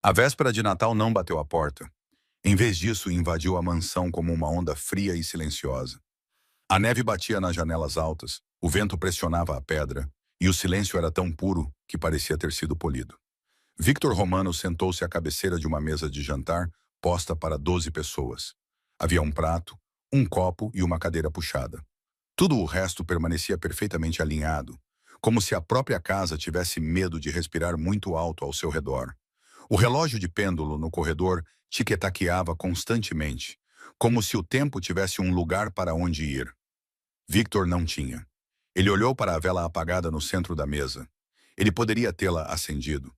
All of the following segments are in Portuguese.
A véspera de Natal não bateu à porta. Em vez disso, invadiu a mansão como uma onda fria e silenciosa. A neve batia nas janelas altas, o vento pressionava a pedra, e o silêncio era tão puro que parecia ter sido polido. Victor Romano sentou-se à cabeceira de uma mesa de jantar posta para 12 pessoas. Havia um prato, um copo e uma cadeira puxada. Tudo o resto permanecia perfeitamente alinhado, como se a própria casa tivesse medo de respirar muito alto ao seu redor. O relógio de pêndulo no corredor tiquetaqueava constantemente, como se o tempo tivesse um lugar para onde ir. Victor não tinha. Ele olhou para a vela apagada no centro da mesa. Ele poderia tê-la acendido.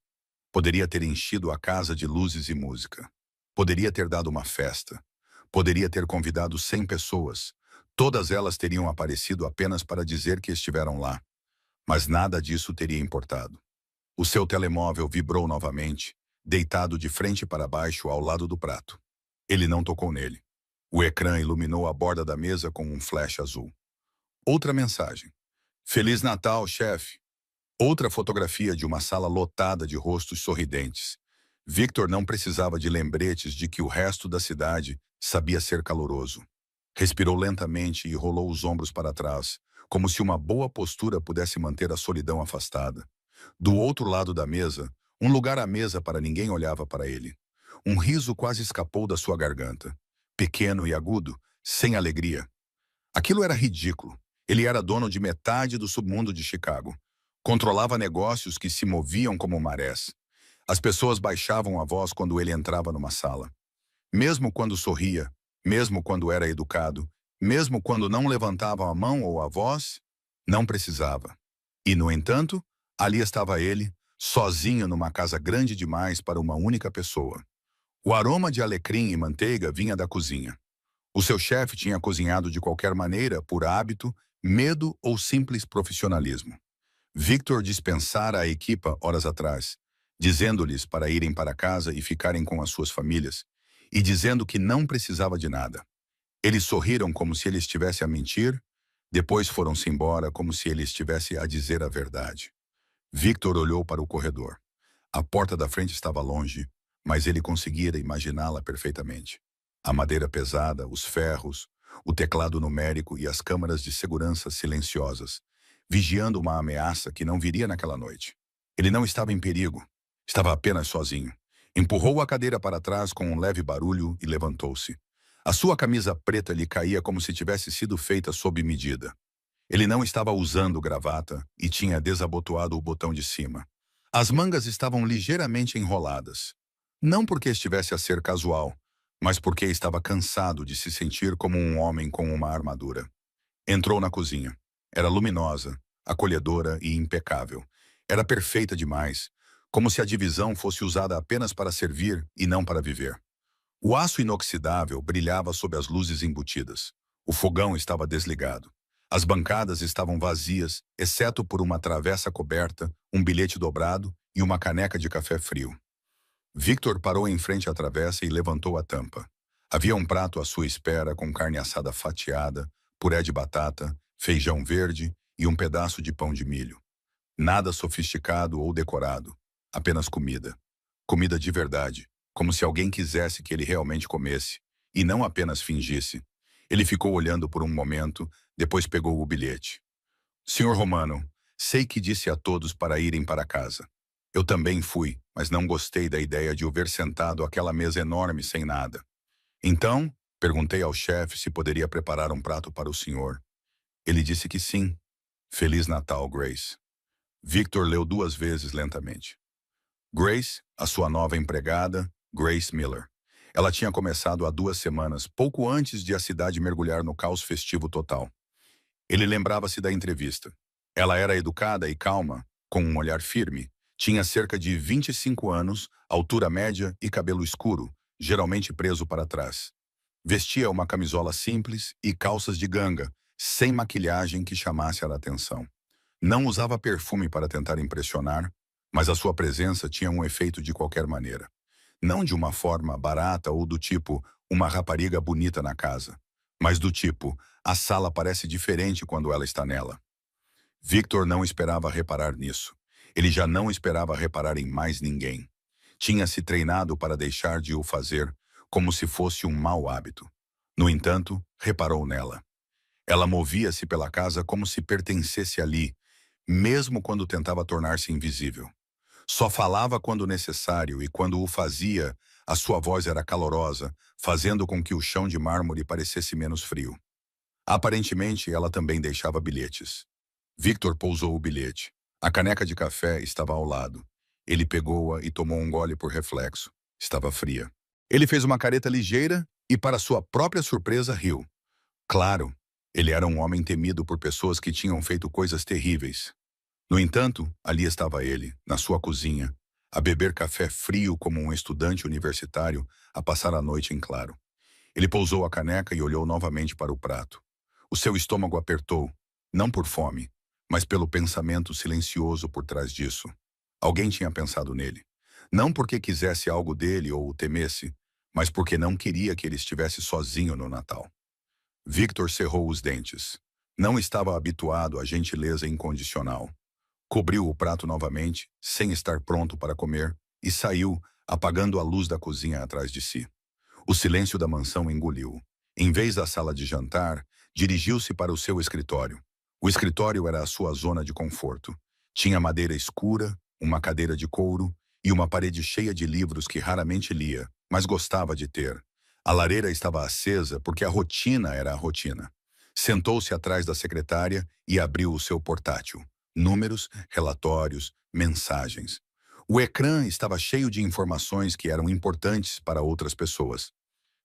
Poderia ter enchido a casa de luzes e música. Poderia ter dado uma festa. Poderia ter convidado 100 pessoas. Todas elas teriam aparecido apenas para dizer que estiveram lá. Mas nada disso teria importado. O seu telemóvel vibrou novamente, deitado de frente para baixo ao lado do prato. Ele não tocou nele. O ecrã iluminou a borda da mesa com um flash azul. Outra mensagem. Feliz Natal, chefe. Outra fotografia de uma sala lotada de rostos sorridentes. Victor não precisava de lembretes de que o resto da cidade sabia ser caloroso. Respirou lentamente e rolou os ombros para trás, como se uma boa postura pudesse manter a solidão afastada. Do outro lado da mesa, um lugar à mesa para ninguém olhava para ele. Um riso quase escapou da sua garganta. Pequeno e agudo, sem alegria. Aquilo era ridículo. Ele era dono de metade do submundo de Chicago. Controlava negócios que se moviam como marés. As pessoas baixavam a voz quando ele entrava numa sala. Mesmo quando sorria, mesmo quando era educado, mesmo quando não levantava a mão ou a voz, não precisava. E, no entanto, ali estava ele, sozinho numa casa grande demais para uma única pessoa. O aroma de alecrim e manteiga vinha da cozinha. O seu chefe tinha cozinhado de qualquer maneira, por hábito, medo ou simples profissionalismo. Victor dispensara a equipa horas atrás, dizendo-lhes para irem para casa e ficarem com as suas famílias, e dizendo que não precisava de nada. Eles sorriram como se ele estivesse a mentir, depois foram-se embora como se ele estivesse a dizer a verdade. Victor olhou para o corredor. A porta da frente estava longe, mas ele conseguira imaginá-la perfeitamente. A madeira pesada, os ferros, o teclado numérico e as câmaras de segurança silenciosas, vigiando uma ameaça que não viria naquela noite. Ele não estava em perigo, estava apenas sozinho. Empurrou a cadeira para trás com um leve barulho e levantou-se. A sua camisa preta lhe caía como se tivesse sido feita sob medida. Ele não estava usando gravata e tinha desabotoado o botão de cima. As mangas estavam ligeiramente enroladas. Não porque estivesse a ser casual, mas porque estava cansado de se sentir como um homem com uma armadura. Entrou na cozinha. Era luminosa, acolhedora e impecável. Era perfeita demais, como se a divisão fosse usada apenas para servir e não para viver. O aço inoxidável brilhava sob as luzes embutidas. O fogão estava desligado. As bancadas estavam vazias, exceto por uma travessa coberta, um bilhete dobrado e uma caneca de café frio. Victor parou em frente à travessa e levantou a tampa. Havia um prato à sua espera com carne assada fatiada, puré de batata, feijão verde e um pedaço de pão de milho. Nada sofisticado ou decorado, apenas comida. Comida de verdade, como se alguém quisesse que ele realmente comesse, e não apenas fingisse. Ele ficou olhando por um momento, depois pegou o bilhete. Senhor Romano, sei que disse a todos para irem para casa. Eu também fui, mas não gostei da ideia de o ver sentado àquela mesa enorme sem nada. Então, perguntei ao chefe se poderia preparar um prato para o senhor. Ele disse que sim. Feliz Natal, Grace. Victor leu 2 vezes lentamente. Grace, a sua nova empregada, Grace Miller. Ela tinha começado há 2 semanas, pouco antes de a cidade mergulhar no caos festivo total. Ele lembrava-se da entrevista. Ela era educada e calma, com um olhar firme. Tinha cerca de 25 anos, altura média e cabelo escuro, geralmente preso para trás. Vestia uma camisola simples e calças de ganga, sem maquilhagem que chamasse a atenção. Não usava perfume para tentar impressionar, mas a sua presença tinha um efeito de qualquer maneira. Não de uma forma barata ou do tipo, uma rapariga bonita na casa, mas do tipo, a sala parece diferente quando ela está nela. Victor não esperava reparar nisso. Ele já não esperava reparar em mais ninguém. Tinha se treinado para deixar de o fazer como se fosse um mau hábito. No entanto, reparou nela. Ela movia-se pela casa como se pertencesse ali, mesmo quando tentava tornar-se invisível. Só falava quando necessário e quando o fazia, a sua voz era calorosa, fazendo com que o chão de mármore parecesse menos frio. Aparentemente, ela também deixava bilhetes. Victor pousou o bilhete. A caneca de café estava ao lado. Ele pegou-a e tomou um gole por reflexo. Estava fria. Ele fez uma careta ligeira e, para sua própria surpresa, riu. Claro, ele era um homem temido por pessoas que tinham feito coisas terríveis. No entanto, ali estava ele, na sua cozinha, a beber café frio como um estudante universitário, a passar a noite em claro. Ele pousou a caneca e olhou novamente para o prato. O seu estômago apertou, não por fome, mas pelo pensamento silencioso por trás disso. Alguém tinha pensado nele. Não porque quisesse algo dele ou o temesse, mas porque não queria que ele estivesse sozinho no Natal. Victor cerrou os dentes. Não estava habituado à gentileza incondicional. Cobriu o prato novamente, sem estar pronto para comer, e saiu, apagando a luz da cozinha atrás de si. O silêncio da mansão engoliu. Em vez da sala de jantar, dirigiu-se para o seu escritório. O escritório era a sua zona de conforto. Tinha madeira escura, uma cadeira de couro e uma parede cheia de livros que raramente lia, mas gostava de ter. A lareira estava acesa porque a rotina era a rotina. Sentou-se atrás da secretária e abriu o seu portátil. Números, relatórios, mensagens. O ecrã estava cheio de informações que eram importantes para outras pessoas.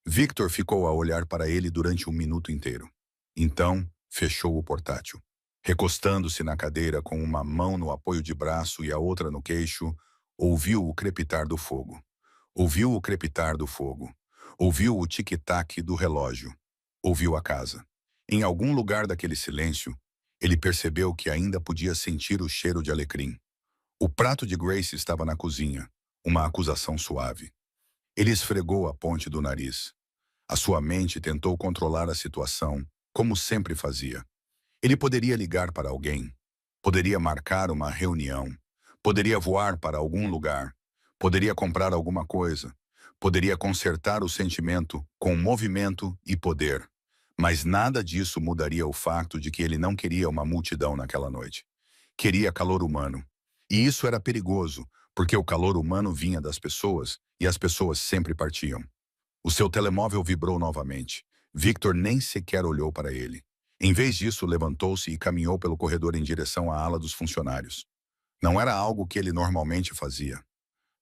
Victor ficou a olhar para ele durante um minuto inteiro. Então, fechou o portátil. Recostando-se na cadeira com uma mão no apoio de braço e a outra no queixo, ouviu o crepitar do fogo. Ouviu o crepitar do fogo. Ouviu o tic-tac do relógio. Ouviu a casa. Em algum lugar daquele silêncio, ele percebeu que ainda podia sentir o cheiro de alecrim. O prato de Grace estava na cozinha, uma acusação suave. Ele esfregou a ponte do nariz. A sua mente tentou controlar a situação, como sempre fazia. Ele poderia ligar para alguém, poderia marcar uma reunião, poderia voar para algum lugar, poderia comprar alguma coisa, poderia consertar o sentimento com movimento e poder. Mas nada disso mudaria o fato de que ele não queria uma multidão naquela noite. Queria calor humano. E isso era perigoso, porque o calor humano vinha das pessoas e as pessoas sempre partiam. O seu telemóvel vibrou novamente. Victor nem sequer olhou para ele. Em vez disso, levantou-se e caminhou pelo corredor em direção à ala dos funcionários. Não era algo que ele normalmente fazia.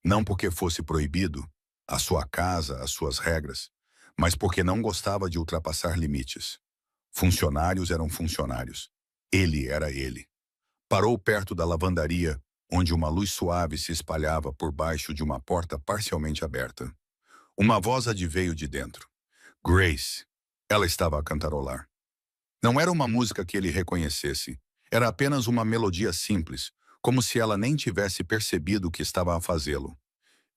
Não porque fosse proibido, a sua casa, as suas regras, mas porque não gostava de ultrapassar limites. Funcionários eram funcionários. Ele era ele. Parou perto da lavandaria, onde uma luz suave se espalhava por baixo de uma porta parcialmente aberta. Uma voz adveio de dentro. Grace. Ela estava a cantarolar. Não era uma música que ele reconhecesse. Era apenas uma melodia simples, como se ela nem tivesse percebido que estava a fazê-lo.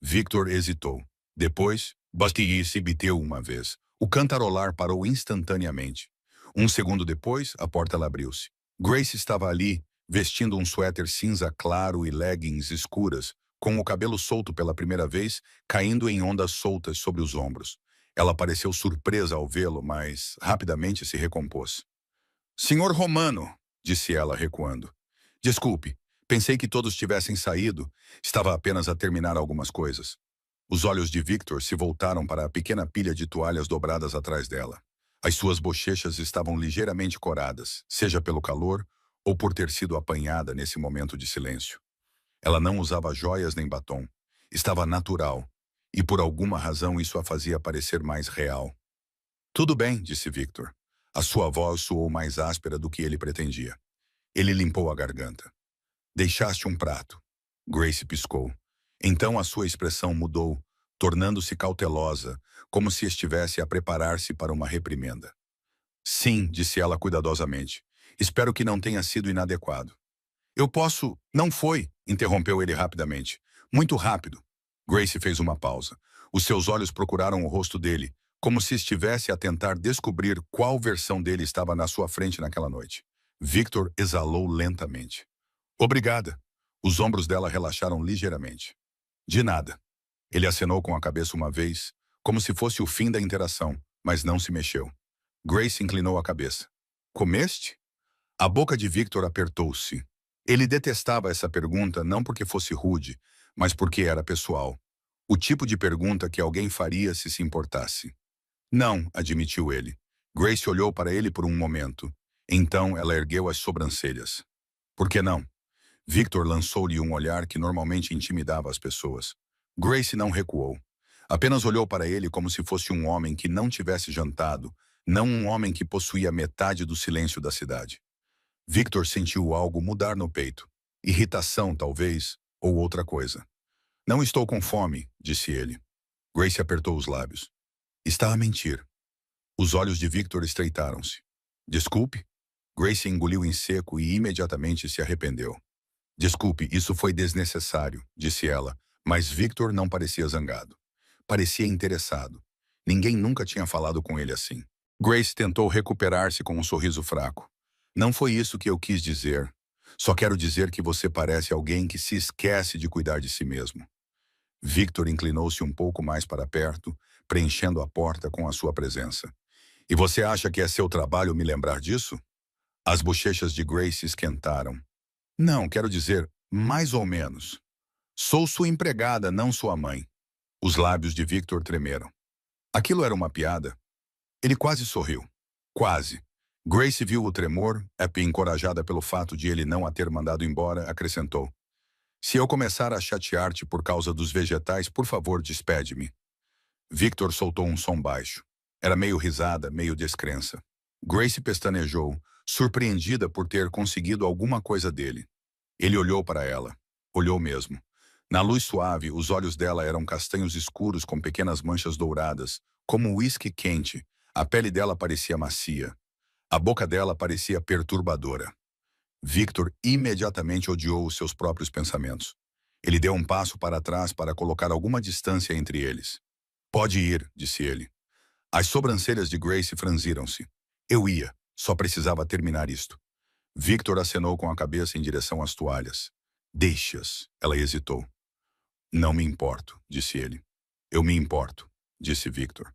Victor hesitou. Depois, Bastille se bateu uma vez. O cantarolar parou instantaneamente. Um segundo depois, a porta abriu-se. Grace estava ali, vestindo um suéter cinza claro e leggings escuras, com o cabelo solto pela primeira vez, caindo em ondas soltas sobre os ombros. Ela pareceu surpresa ao vê-lo, mas rapidamente se recompôs. Senhor Romano, disse ela, recuando. Desculpe, pensei que todos tivessem saído. Estava apenas a terminar algumas coisas. Os olhos de Victor se voltaram para a pequena pilha de toalhas dobradas atrás dela. As suas bochechas estavam ligeiramente coradas, seja pelo calor ou por ter sido apanhada nesse momento de silêncio. Ela não usava joias nem batom. Estava natural, e por alguma razão isso a fazia parecer mais real. Tudo bem, disse Victor. A sua voz soou mais áspera do que ele pretendia. Ele limpou a garganta. Deixaste um prato. Grace piscou. Então a sua expressão mudou, tornando-se cautelosa, como se estivesse a preparar-se para uma reprimenda. Sim, disse ela cuidadosamente. Espero que não tenha sido inadequado. Eu posso... Não foi, interrompeu ele rapidamente. Muito rápido. Grace fez uma pausa. Os seus olhos procuraram o rosto dele, como se estivesse a tentar descobrir qual versão dele estava na sua frente naquela noite. Victor exalou lentamente. Obrigada. Os ombros dela relaxaram ligeiramente. De nada. Ele acenou com a cabeça uma vez, como se fosse o fim da interação, mas não se mexeu. Grace inclinou a cabeça. Comeste? A boca de Victor apertou-se. Ele detestava essa pergunta não porque fosse rude, mas porque era pessoal. O tipo de pergunta que alguém faria se importasse. Não, admitiu ele. Grace olhou para ele por um momento. Então ela ergueu as sobrancelhas. Por que não? Victor lançou-lhe um olhar que normalmente intimidava as pessoas. Grace não recuou. Apenas olhou para ele como se fosse um homem que não tivesse jantado, não um homem que possuía metade do silêncio da cidade. Victor sentiu algo mudar no peito. Irritação, talvez, ou outra coisa. Não estou com fome, disse ele. Grace apertou os lábios. Está a mentir. Os olhos de Victor estreitaram-se. Desculpe? Grace engoliu em seco e imediatamente se arrependeu. Desculpe, isso foi desnecessário, disse ela, mas Victor não parecia zangado. Parecia interessado. Ninguém nunca tinha falado com ele assim. Grace tentou recuperar-se com um sorriso fraco. Não foi isso que eu quis dizer. Só quero dizer que você parece alguém que se esquece de cuidar de si mesmo. Victor inclinou-se um pouco mais para perto, preenchendo a porta com a sua presença. E você acha que é seu trabalho me lembrar disso? As bochechas de Grace esquentaram. Não, quero dizer, mais ou menos. Sou sua empregada, não sua mãe. Os lábios de Victor tremeram. Aquilo era uma piada? Ele quase sorriu. Quase. Grace viu o tremor, encorajada pelo fato de ele não a ter mandado embora, acrescentou. Se eu começar a chatear-te por causa dos vegetais, por favor, despede-me. Victor soltou um som baixo. Era meio risada, meio descrença. Grace pestanejou, surpreendida por ter conseguido alguma coisa dele. Ele olhou para ela. Olhou mesmo. Na luz suave, os olhos dela eram castanhos escuros com pequenas manchas douradas, como uísque quente. A pele dela parecia macia. A boca dela parecia perturbadora. Victor imediatamente odiou os seus próprios pensamentos. Ele deu um passo para trás para colocar alguma distância entre eles. Pode ir, disse ele. As sobrancelhas de Grace franziram-se. Eu ia, só precisava terminar isto. Victor acenou com a cabeça em direção às toalhas. Deixe-as, ela hesitou. Não me importo, disse ele. Eu me importo, disse Victor.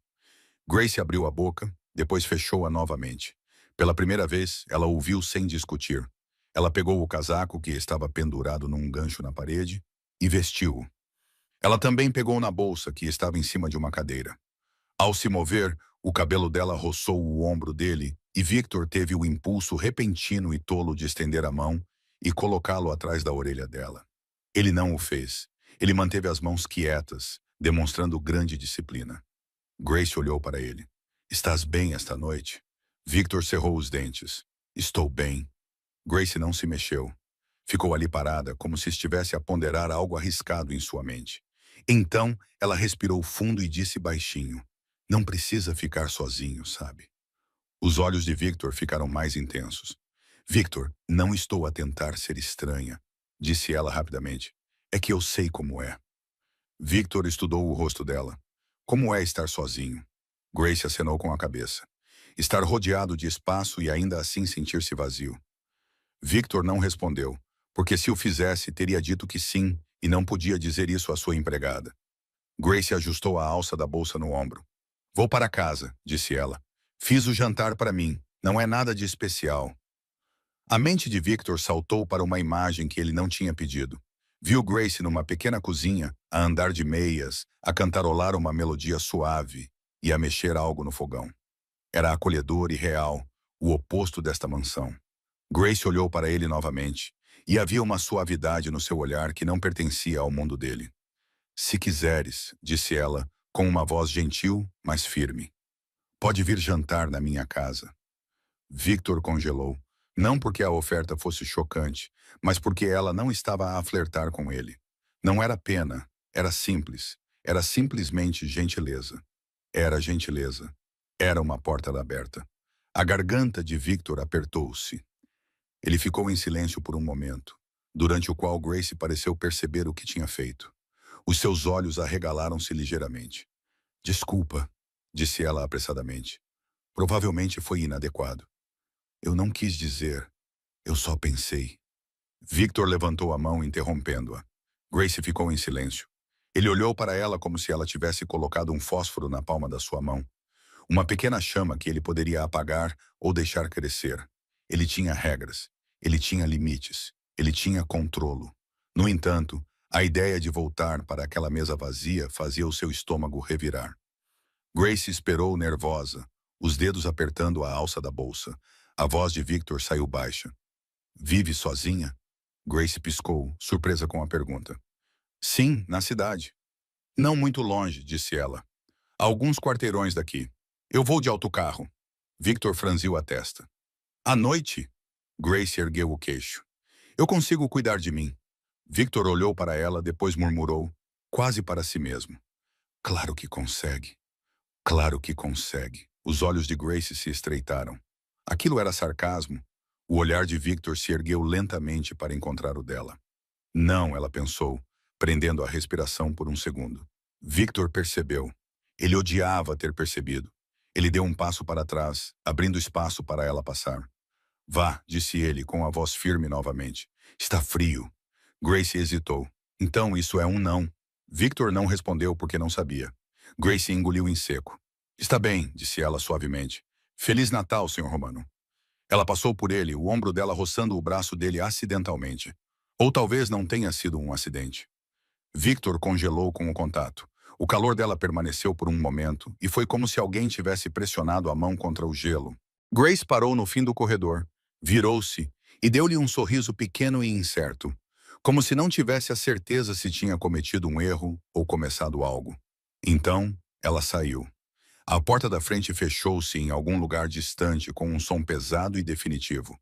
Grace abriu a boca, depois fechou-a novamente. Pela primeira vez, ela ouviu sem discutir. Ela pegou o casaco que estava pendurado num gancho na parede e vestiu-o. Ela também pegou na bolsa que estava em cima de uma cadeira. Ao se mover, o cabelo dela roçou o ombro dele e Victor teve o impulso repentino e tolo de estender a mão e colocá-lo atrás da orelha dela. Ele não o fez. Ele manteve as mãos quietas, demonstrando grande disciplina. Grace olhou para ele. Estás bem esta noite? Victor cerrou os dentes. Estou bem. Grace não se mexeu. Ficou ali parada, como se estivesse a ponderar algo arriscado em sua mente. Então, ela respirou fundo e disse baixinho. Não precisa ficar sozinho, sabe? Os olhos de Victor ficaram mais intensos. Victor, não estou a tentar ser estranha, disse ela rapidamente. É que eu sei como é. Victor estudou o rosto dela. Como é estar sozinho? Grace acenou com a cabeça. Estar rodeado de espaço e ainda assim sentir-se vazio. Victor não respondeu, porque se o fizesse, teria dito que sim, e não podia dizer isso à sua empregada. Grace ajustou a alça da bolsa no ombro. Vou para casa, disse ela. Fiz o jantar para mim. Não é nada de especial. A mente de Victor saltou para uma imagem que ele não tinha pedido. Viu Grace numa pequena cozinha, a andar de meias, a cantarolar uma melodia suave e a mexer algo no fogão. Era acolhedor e real, o oposto desta mansão. Grace olhou para ele novamente, e havia uma suavidade no seu olhar que não pertencia ao mundo dele. Se quiseres, disse ela, com uma voz gentil, mas firme. Pode vir jantar na minha casa. Victor congelou, não porque a oferta fosse chocante, mas porque ela não estava a flertar com ele. Não era pena, era simples, era simplesmente gentileza. Era gentileza. Era uma porta aberta. A garganta de Victor apertou-se. Ele ficou em silêncio por um momento, durante o qual Grace pareceu perceber o que tinha feito. Os seus olhos arregalaram-se ligeiramente. Desculpa, disse ela apressadamente. Provavelmente foi inadequado. Eu não quis dizer. Eu só pensei. Victor levantou a mão, interrompendo-a. Grace ficou em silêncio. Ele olhou para ela como se ela tivesse colocado um fósforo na palma da sua mão. Uma pequena chama que ele poderia apagar ou deixar crescer. Ele tinha regras. Ele tinha limites. Ele tinha controlo. No entanto, a ideia de voltar para aquela mesa vazia fazia o seu estômago revirar. Grace esperou nervosa, os dedos apertando a alça da bolsa. A voz de Victor saiu baixa. Vive sozinha? Grace piscou, surpresa com a pergunta. Sim, na cidade. Não muito longe, disse ela. A alguns quarteirões daqui. Eu vou de autocarro. Victor franziu a testa. À noite? Grace ergueu o queixo. Eu consigo cuidar de mim. Victor olhou para ela, depois murmurou, quase para si mesmo. Claro que consegue. Claro que consegue. Os olhos de Grace se estreitaram. Aquilo era sarcasmo. O olhar de Victor se ergueu lentamente para encontrar o dela. Não, ela pensou, prendendo a respiração por um segundo. Victor percebeu. Ele odiava ter percebido. Ele deu um passo para trás, abrindo espaço para ela passar. Vá, disse ele, com a voz firme novamente. Está frio. Grace hesitou. Então isso é um não. Victor não respondeu porque não sabia. Grace engoliu em seco. Está bem, disse ela suavemente. Feliz Natal, Sr. Romano. Ela passou por ele, o ombro dela roçando o braço dele acidentalmente. Ou talvez não tenha sido um acidente. Victor congelou com o contato. O calor dela permaneceu por um momento, e foi como se alguém tivesse pressionado a mão contra o gelo. Grace parou no fim do corredor, virou-se e deu-lhe um sorriso pequeno e incerto, como se não tivesse a certeza se tinha cometido um erro ou começado algo. Então, ela saiu. A porta da frente fechou-se em algum lugar distante com um som pesado e definitivo.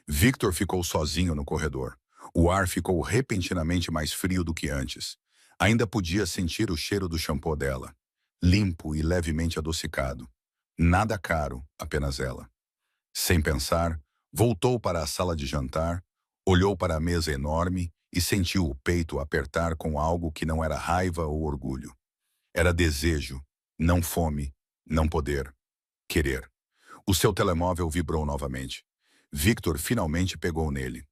Victor ficou sozinho no corredor. O ar ficou repentinamente mais frio do que antes. Ainda podia sentir o cheiro do shampoo dela, limpo e levemente adocicado. Nada caro, apenas ela. Sem pensar, voltou para a sala de jantar, olhou para a mesa enorme e sentiu o peito apertar com algo que não era raiva ou orgulho. Era desejo, não fome, não poder, querer. O seu telemóvel vibrou novamente. Victor finalmente pegou nele.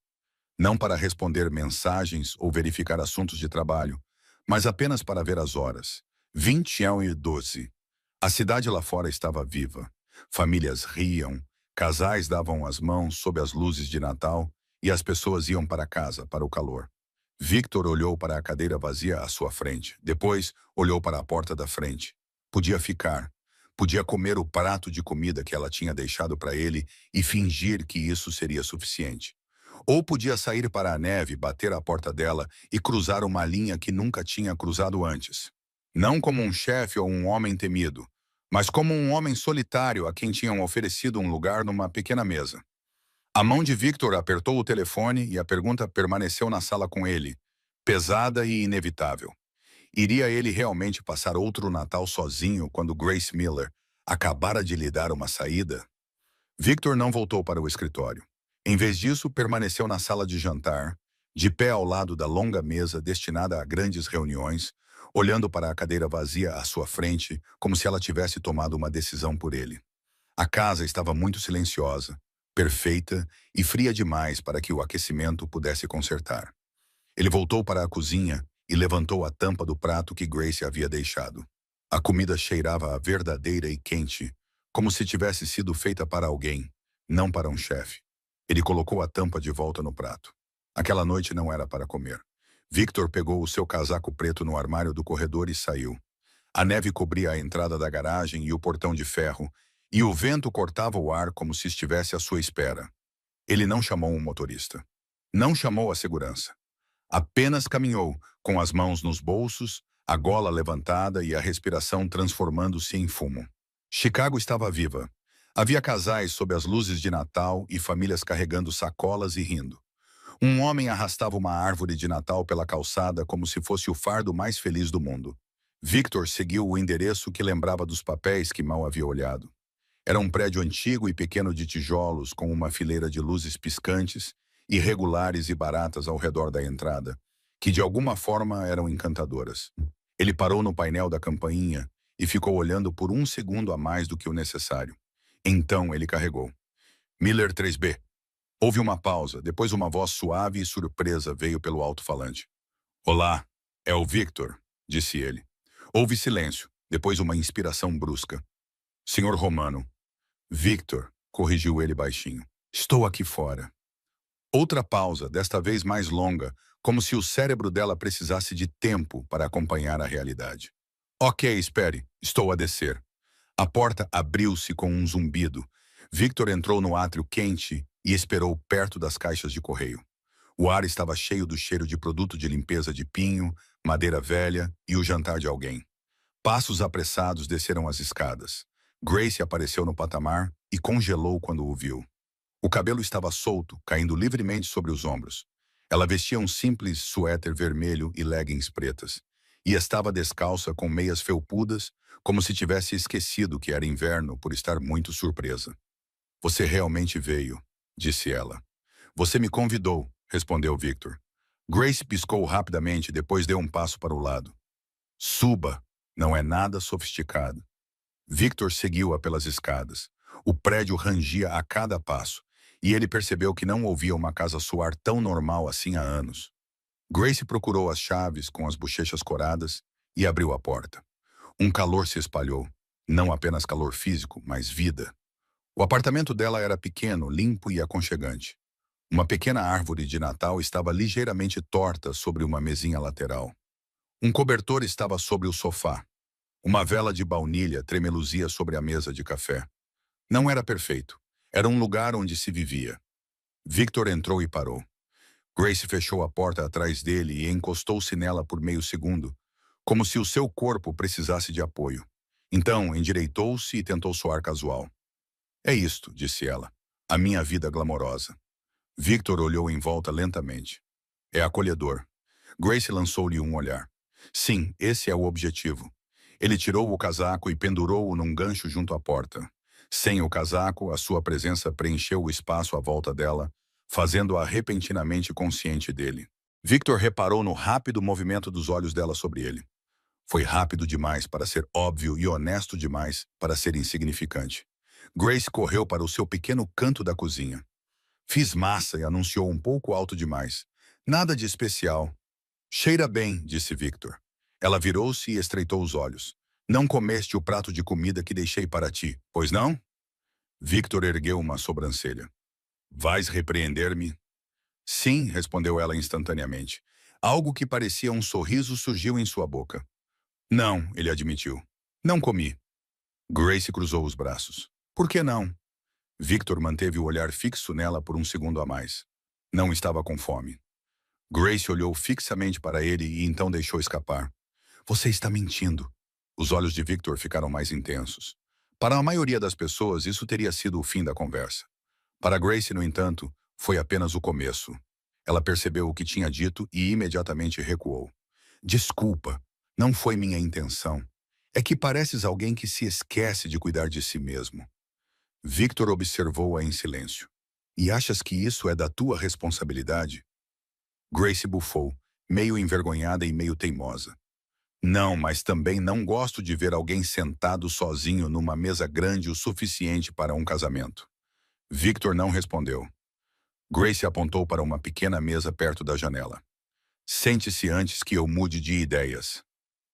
Não para responder mensagens ou verificar assuntos de trabalho, mas apenas para ver as horas. 21h12. A cidade lá fora estava viva. Famílias riam, casais davam as mãos sob as luzes de Natal e as pessoas iam para casa, para o calor. Victor olhou para a cadeira vazia à sua frente. Depois, olhou para a porta da frente. Podia ficar. Podia comer o prato de comida que ela tinha deixado para ele e fingir que isso seria suficiente. Ou podia sair para a neve, bater à porta dela e cruzar uma linha que nunca tinha cruzado antes. Não como um chefe ou um homem temido, mas como um homem solitário a quem tinham oferecido um lugar numa pequena mesa. A mão de Victor apertou o telefone e a pergunta permaneceu na sala com ele, pesada e inevitável. Iria ele realmente passar outro Natal sozinho quando Grace Miller acabara de lhe dar uma saída? Victor não voltou para o escritório. Em vez disso, permaneceu na sala de jantar, de pé ao lado da longa mesa destinada a grandes reuniões, olhando para a cadeira vazia à sua frente, como se ela tivesse tomado uma decisão por ele. A casa estava muito silenciosa, perfeita e fria demais para que o aquecimento pudesse consertar. Ele voltou para a cozinha e levantou a tampa do prato que Grace havia deixado. A comida cheirava a verdadeira e quente, como se tivesse sido feita para alguém, não para um chefe. Ele colocou a tampa de volta no prato. Aquela noite não era para comer. Victor pegou o seu casaco preto no armário do corredor e saiu. A neve cobria a entrada da garagem e o portão de ferro, e o vento cortava o ar como se estivesse à sua espera. Ele não chamou um motorista. Não chamou a segurança. Apenas caminhou, com as mãos nos bolsos, a gola levantada e a respiração transformando-se em fumo. Chicago estava viva. Havia casais sob as luzes de Natal e famílias carregando sacolas e rindo. Um homem arrastava uma árvore de Natal pela calçada como se fosse o fardo mais feliz do mundo. Victor seguiu o endereço que lembrava dos papéis que mal havia olhado. Era um prédio antigo e pequeno de tijolos com uma fileira de luzes piscantes, irregulares e baratas ao redor da entrada, que de alguma forma eram encantadoras. Ele parou no painel da campainha e ficou olhando por um segundo a mais do que o necessário. Então ele carregou. Miller 3B. Houve uma pausa, depois uma voz suave e surpresa veio pelo alto-falante. Olá, é o Victor, disse ele. Houve silêncio, depois uma inspiração brusca. Senhor Romano. Victor, corrigiu ele baixinho. Estou aqui fora. Outra pausa, desta vez mais longa, como se o cérebro dela precisasse de tempo para acompanhar a realidade. Ok, espere, estou a descer. A porta abriu-se com um zumbido. Victor entrou no átrio quente e esperou perto das caixas de correio. O ar estava cheio do cheiro de produto de limpeza de pinho, madeira velha e o jantar de alguém. Passos apressados desceram as escadas. Grace apareceu no patamar e congelou quando o viu. O cabelo estava solto, caindo livremente sobre os ombros. Ela vestia um simples suéter vermelho e leggings pretas. E estava descalça com meias felpudas, como se tivesse esquecido que era inverno por estar muito surpresa. Você realmente veio, disse ela. Você me convidou, respondeu Victor. Grace piscou rapidamente, depois deu um passo para o lado. Suba, não é nada sofisticado. Victor seguiu-a pelas escadas. O prédio rangia a cada passo, e ele percebeu que não ouvia uma casa soar tão normal assim há anos. Grace procurou as chaves com as bochechas coradas e abriu a porta. Um calor se espalhou, não apenas calor físico, mas vida. O apartamento dela era pequeno, limpo e aconchegante. Uma pequena árvore de Natal estava ligeiramente torta sobre uma mesinha lateral. Um cobertor estava sobre o sofá. Uma vela de baunilha tremeluzia sobre a mesa de café. Não era perfeito. Era um lugar onde se vivia. Victor entrou e parou. Grace fechou a porta atrás dele e encostou-se nela por meio segundo, como se o seu corpo precisasse de apoio. Então, endireitou-se e tentou soar casual. É isto, disse ela. A minha vida glamourosa. Victor olhou em volta lentamente. É acolhedor. Grace lançou-lhe um olhar. Sim, esse é o objetivo. Ele tirou o casaco e pendurou-o num gancho junto à porta. Sem o casaco, a sua presença preencheu o espaço à volta dela, fazendo-a repentinamente consciente dele. Victor reparou no rápido movimento dos olhos dela sobre ele. Foi rápido demais para ser óbvio e honesto demais para ser insignificante. Grace correu para o seu pequeno canto da cozinha. Fiz massa e anunciou um pouco alto demais. Nada de especial. Cheira bem, disse Victor. Ela virou-se e estreitou os olhos. Não comeste o prato de comida que deixei para ti, pois não? Victor ergueu uma sobrancelha. Vais repreender-me? Sim, respondeu ela instantaneamente. Algo que parecia um sorriso surgiu em sua boca. Não, ele admitiu. Não comi. Grace cruzou os braços. Por que não? Victor manteve o olhar fixo nela por um segundo a mais. Não estava com fome. Grace olhou fixamente para ele e então deixou escapar. Você está mentindo. Os olhos de Victor ficaram mais intensos. Para a maioria das pessoas, isso teria sido o fim da conversa. Para Grace, no entanto, foi apenas o começo. Ela percebeu o que tinha dito e imediatamente recuou. Desculpa, não foi minha intenção. É que pareces alguém que se esquece de cuidar de si mesmo. Victor observou-a em silêncio. E achas que isso é da tua responsabilidade? Grace bufou, meio envergonhada e meio teimosa. Não, mas também não gosto de ver alguém sentado sozinho numa mesa grande o suficiente para um casamento. Victor não respondeu. Grace apontou para uma pequena mesa perto da janela. Sente-se antes que eu mude de ideias.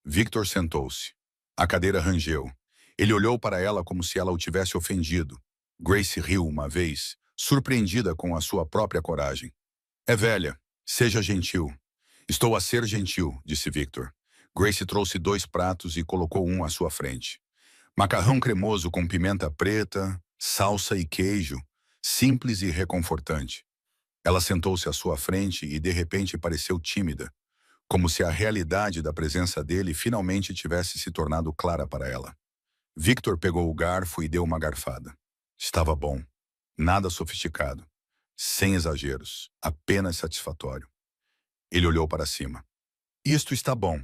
Victor sentou-se. A cadeira rangeu. Ele olhou para ela como se ela o tivesse ofendido. Grace riu uma vez, surpreendida com a sua própria coragem. É velha. Seja gentil. Estou a ser gentil, disse Victor. Grace trouxe 2 pratos e colocou um à sua frente. Macarrão cremoso com pimenta preta, salsa e queijo, simples e reconfortante. Ela sentou-se à sua frente e de repente pareceu tímida, como se a realidade da presença dele finalmente tivesse se tornado clara para ela. Victor pegou o garfo e deu uma garfada. Estava bom. Nada sofisticado. Sem exageros. Apenas satisfatório. Ele olhou para cima. Isto está bom.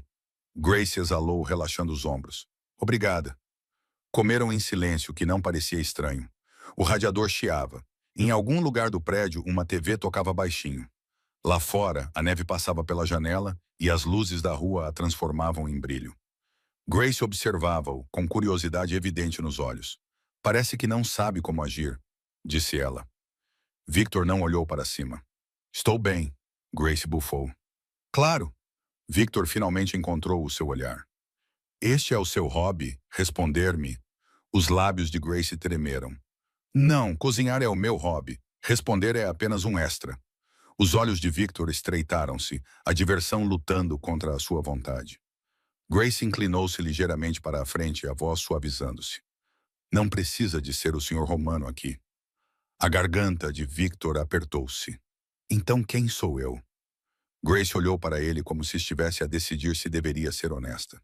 Grace exalou, relaxando os ombros. Obrigada. Comeram em silêncio, que não parecia estranho. O radiador chiava. Em algum lugar do prédio, uma TV tocava baixinho. Lá fora, a neve passava pela janela e as luzes da rua a transformavam em brilho. Grace observava-o, com curiosidade evidente nos olhos. Parece que não sabe como agir, disse ela. Victor não olhou para cima. Estou bem, Grace bufou. Claro. Victor finalmente encontrou o seu olhar. Este é o seu hobby? Responder-me. Os lábios de Grace tremeram. Não, cozinhar é o meu hobby. Responder é apenas um extra. Os olhos de Victor estreitaram-se, a diversão lutando contra a sua vontade. Grace inclinou-se ligeiramente para a frente, a voz suavizando-se. Não precisa de ser o senhor Romano aqui. A garganta de Victor apertou-se. Então quem sou eu? Grace olhou para ele como se estivesse a decidir se deveria ser honesta.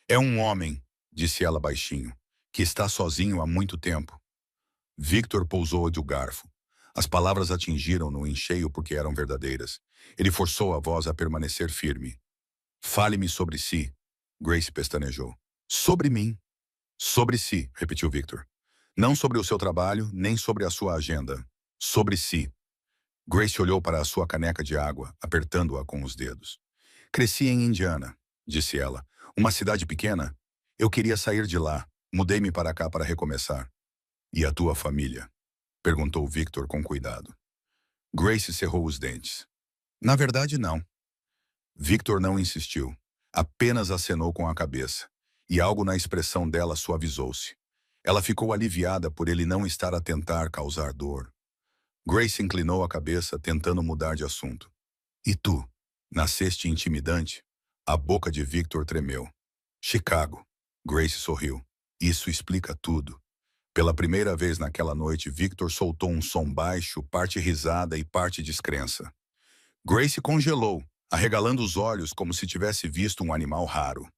É um homem, disse ela baixinho, que está sozinho há muito tempo. Victor pousou de um garfo. As palavras atingiram-no em cheio porque eram verdadeiras. Ele forçou a voz a permanecer firme. Fale-me sobre si, Grace pestanejou. Sobre mim? Sobre si, repetiu Victor. Não sobre o seu trabalho, nem sobre a sua agenda. Sobre si. Grace olhou para a sua caneca de água, apertando-a com os dedos. Cresci em Indiana, disse ela. Uma cidade pequena. Eu queria sair de lá. Mudei-me para cá para recomeçar. E a tua família? Perguntou Victor com cuidado. Grace cerrou os dentes. Na verdade, não. Victor não insistiu. Apenas acenou com a cabeça. E algo na expressão dela suavizou-se. Ela ficou aliviada por ele não estar a tentar causar dor. Grace inclinou a cabeça, tentando mudar de assunto. E tu? Nasceste intimidante? A boca de Victor tremeu. Chicago. Grace sorriu. Isso explica tudo. Pela primeira vez naquela noite, Victor soltou um som baixo, parte risada e parte descrença. Grace congelou, arregalando os olhos como se tivesse visto um animal raro.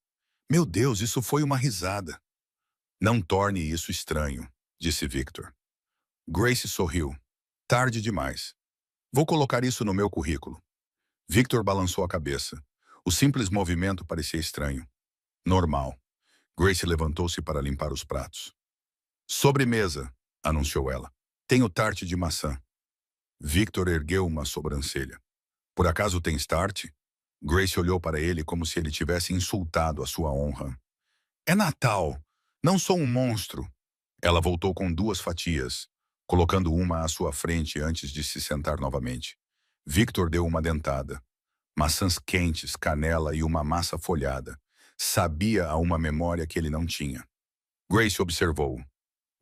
Meu Deus, isso foi uma risada. Não torne isso estranho, disse Victor. Grace sorriu. Tarde demais. Vou colocar isso no meu currículo. Victor balançou a cabeça. O simples movimento parecia estranho. Normal. Grace levantou-se para limpar os pratos. Sobremesa, anunciou ela. Tenho tarte de maçã. Victor ergueu uma sobrancelha. Por acaso tem tarte? Grace olhou para ele como se ele tivesse insultado a sua honra. É Natal. Não sou um monstro. Ela voltou com 2 fatias, colocando uma à sua frente antes de se sentar novamente. Victor deu uma dentada. Maçãs quentes, canela e uma massa folhada. Sabia a uma memória que ele não tinha. Grace observou.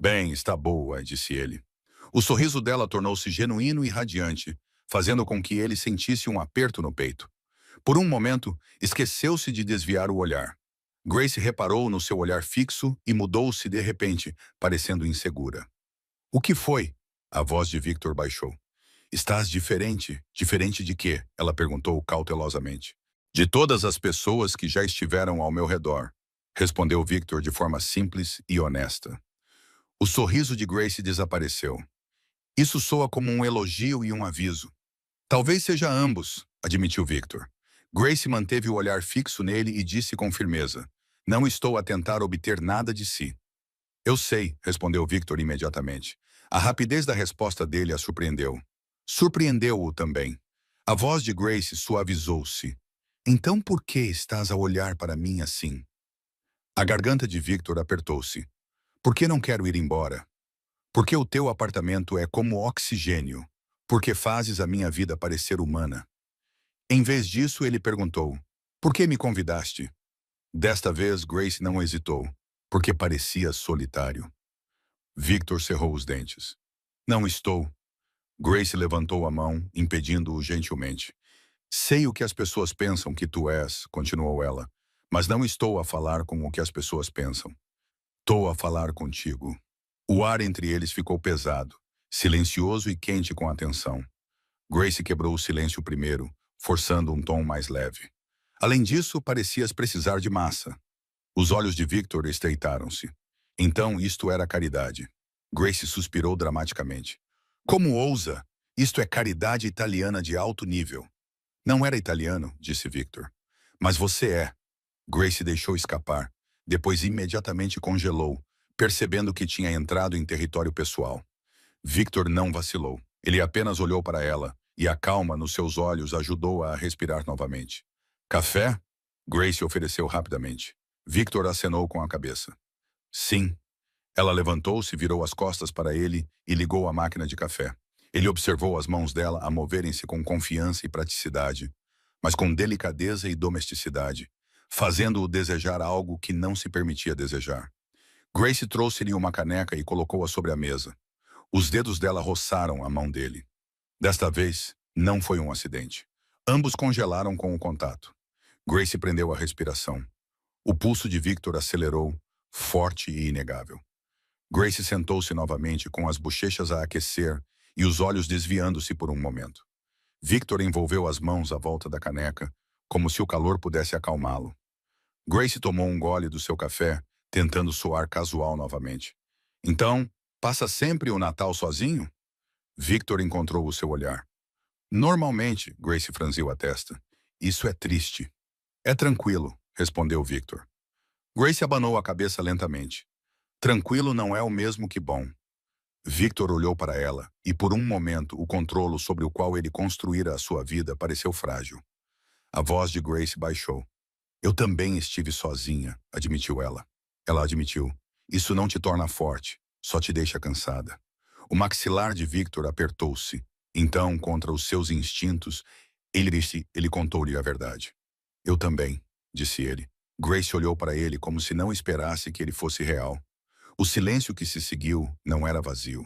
Bem, está boa, disse ele. O sorriso dela tornou-se genuíno e radiante, fazendo com que ele sentisse um aperto no peito. Por um momento, esqueceu-se de desviar o olhar. Grace reparou no seu olhar fixo e mudou-se de repente, parecendo insegura. O que foi? A voz de Victor baixou. Estás diferente? Diferente de quê? Ela perguntou cautelosamente. De todas as pessoas que já estiveram ao meu redor, respondeu Victor de forma simples e honesta. O sorriso de Grace desapareceu. Isso soa como um elogio e um aviso. Talvez seja ambos, admitiu Victor. Grace manteve o olhar fixo nele e disse com firmeza. Não estou a tentar obter nada de si. Eu sei, respondeu Victor imediatamente. A rapidez da resposta dele a surpreendeu. Surpreendeu-o também. A voz de Grace suavizou-se. Então por que estás a olhar para mim assim? A garganta de Victor apertou-se. Por que não quero ir embora? Porque o teu apartamento é como oxigênio. Porque fazes a minha vida parecer humana. Em vez disso, ele perguntou, por que me convidaste? Desta vez, Grace não hesitou, porque parecia solitário. Victor cerrou os dentes. Não estou. Grace levantou a mão, impedindo-o gentilmente. Sei o que as pessoas pensam que tu és, continuou ela, mas não estou a falar com o que as pessoas pensam. Estou a falar contigo. O ar entre eles ficou pesado, silencioso e quente com atenção. Grace quebrou o silêncio primeiro, forçando um tom mais leve. Além disso, parecias precisar de massa. Os olhos de Victor estreitaram-se. Então, isto era caridade. Grace suspirou dramaticamente. Como ousa? Isto é caridade italiana de alto nível. Não era italiano, disse Victor. Mas você é. Grace deixou escapar. Depois imediatamente congelou, percebendo que tinha entrado em território pessoal. Victor não vacilou. Ele apenas olhou para ela, e a calma nos seus olhos ajudou-a a respirar novamente. Café? Grace ofereceu rapidamente. Victor acenou com a cabeça. Sim. Ela levantou-se, virou as costas para ele e ligou a máquina de café. Ele observou as mãos dela a moverem-se com confiança e praticidade. mas com delicadeza e domesticidade, fazendo-o desejar algo que não se permitia desejar. Grace trouxe-lhe uma caneca e colocou-a sobre a mesa. Os dedos dela roçaram a mão dele. Desta vez, não foi um acidente. Ambos congelaram com o contato. Grace prendeu a respiração. O pulso de Victor acelerou, forte e inegável. Grace sentou-se novamente com as bochechas a aquecer e os olhos desviando-se por um momento. Victor envolveu as mãos à volta da caneca, como se o calor pudesse acalmá-lo. Grace tomou um gole do seu café, tentando soar casual novamente. Então, passa sempre o Natal sozinho? Victor encontrou o seu olhar. Normalmente, Grace franziu a testa. Isso é triste. É tranquilo, respondeu Victor. Grace abanou a cabeça lentamente. Tranquilo não é o mesmo que bom. Victor olhou para ela, e por um momento o controle sobre o qual ele construíra a sua vida pareceu frágil. A voz de Grace baixou. Eu também estive sozinha, admitiu ela. Ela admitiu. Isso não te torna forte, só te deixa cansada. O maxilar de Victor apertou-se. Então, contra os seus instintos, ele contou-lhe a verdade. Eu também, disse ele. Grace olhou para ele como se não esperasse que ele fosse real. O silêncio que se seguiu não era vazio.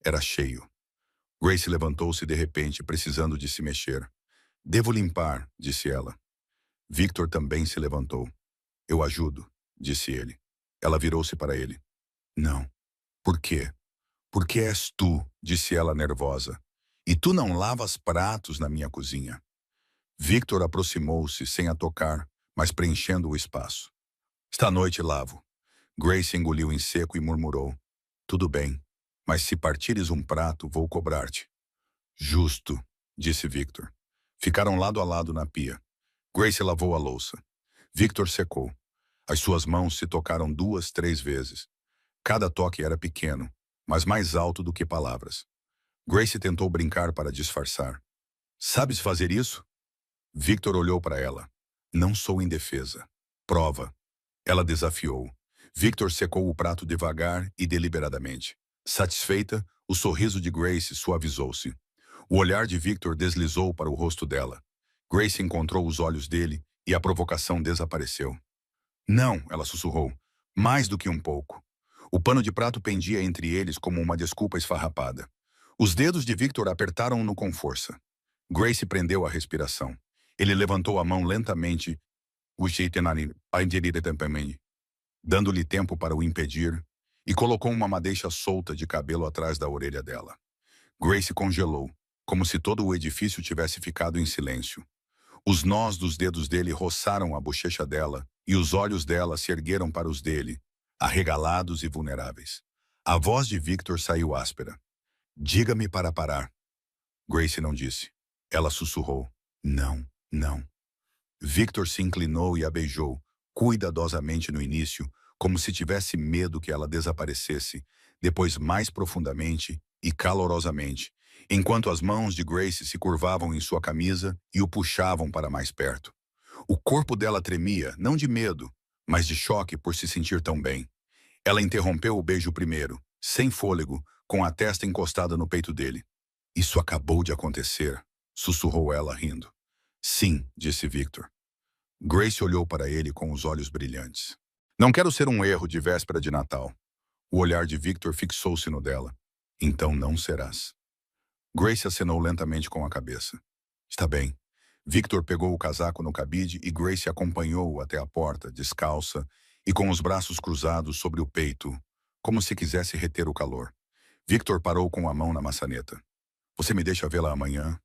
Era cheio. Grace levantou-se de repente, precisando de se mexer. Devo limpar, disse ela. Victor também se levantou. Eu ajudo, disse ele. Ela virou-se para ele. Não. Por quê? Porque és tu, disse ela nervosa. E tu não lavas pratos na minha cozinha. Victor aproximou-se sem a tocar, mas preenchendo o espaço. Esta noite lavo. Grace engoliu em seco e murmurou. Tudo bem, mas se partires um prato, vou cobrar-te. Justo, disse Victor. Ficaram lado a lado na pia. Grace lavou a louça. Victor secou. As suas mãos se tocaram 2, 3 vezes. Cada toque era pequeno, mas mais alto do que palavras. Grace tentou brincar para disfarçar. Sabes fazer isso? Victor olhou para ela. Não sou indefesa. Prova. Ela desafiou. Victor secou o prato devagar e deliberadamente. Satisfeita, o sorriso de Grace suavizou-se. O olhar de Victor deslizou para o rosto dela. Grace encontrou os olhos dele e a provocação desapareceu. Não, ela sussurrou. Mais do que um pouco. O pano de prato pendia entre eles como uma desculpa esfarrapada. Os dedos de Victor apertaram-no com força. Grace prendeu a respiração. Ele levantou a mão lentamente, dando-lhe tempo para o impedir, e colocou uma madeixa solta de cabelo atrás da orelha dela. Grace congelou, como se todo o edifício tivesse ficado em silêncio. Os nós dos dedos dele roçaram a bochecha dela, e os olhos dela se ergueram para os dele, arregalados e vulneráveis. A voz de Victor saiu áspera. Diga-me para parar. Grace não disse. Ela sussurrou. Não, não. Victor se inclinou e a beijou, cuidadosamente no início, como se tivesse medo que ela desaparecesse, depois mais profundamente e calorosamente, enquanto as mãos de Grace se curvavam em sua camisa e o puxavam para mais perto. O corpo dela tremia, não de medo, mas de choque por se sentir tão bem. Ela interrompeu o beijo primeiro, sem fôlego, com a testa encostada no peito dele. Isso acabou de acontecer, sussurrou ela rindo. Sim, disse Victor. Grace olhou para ele com os olhos brilhantes. Não quero ser um erro de véspera de Natal. O olhar de Victor fixou-se no dela. Então não serás. Grace acenou lentamente com a cabeça. Está bem. Victor pegou o casaco no cabide e Grace acompanhou-o até a porta, descalça e com os braços cruzados sobre o peito, como se quisesse reter o calor. Victor parou com a mão na maçaneta. Você me deixa vê-la amanhã?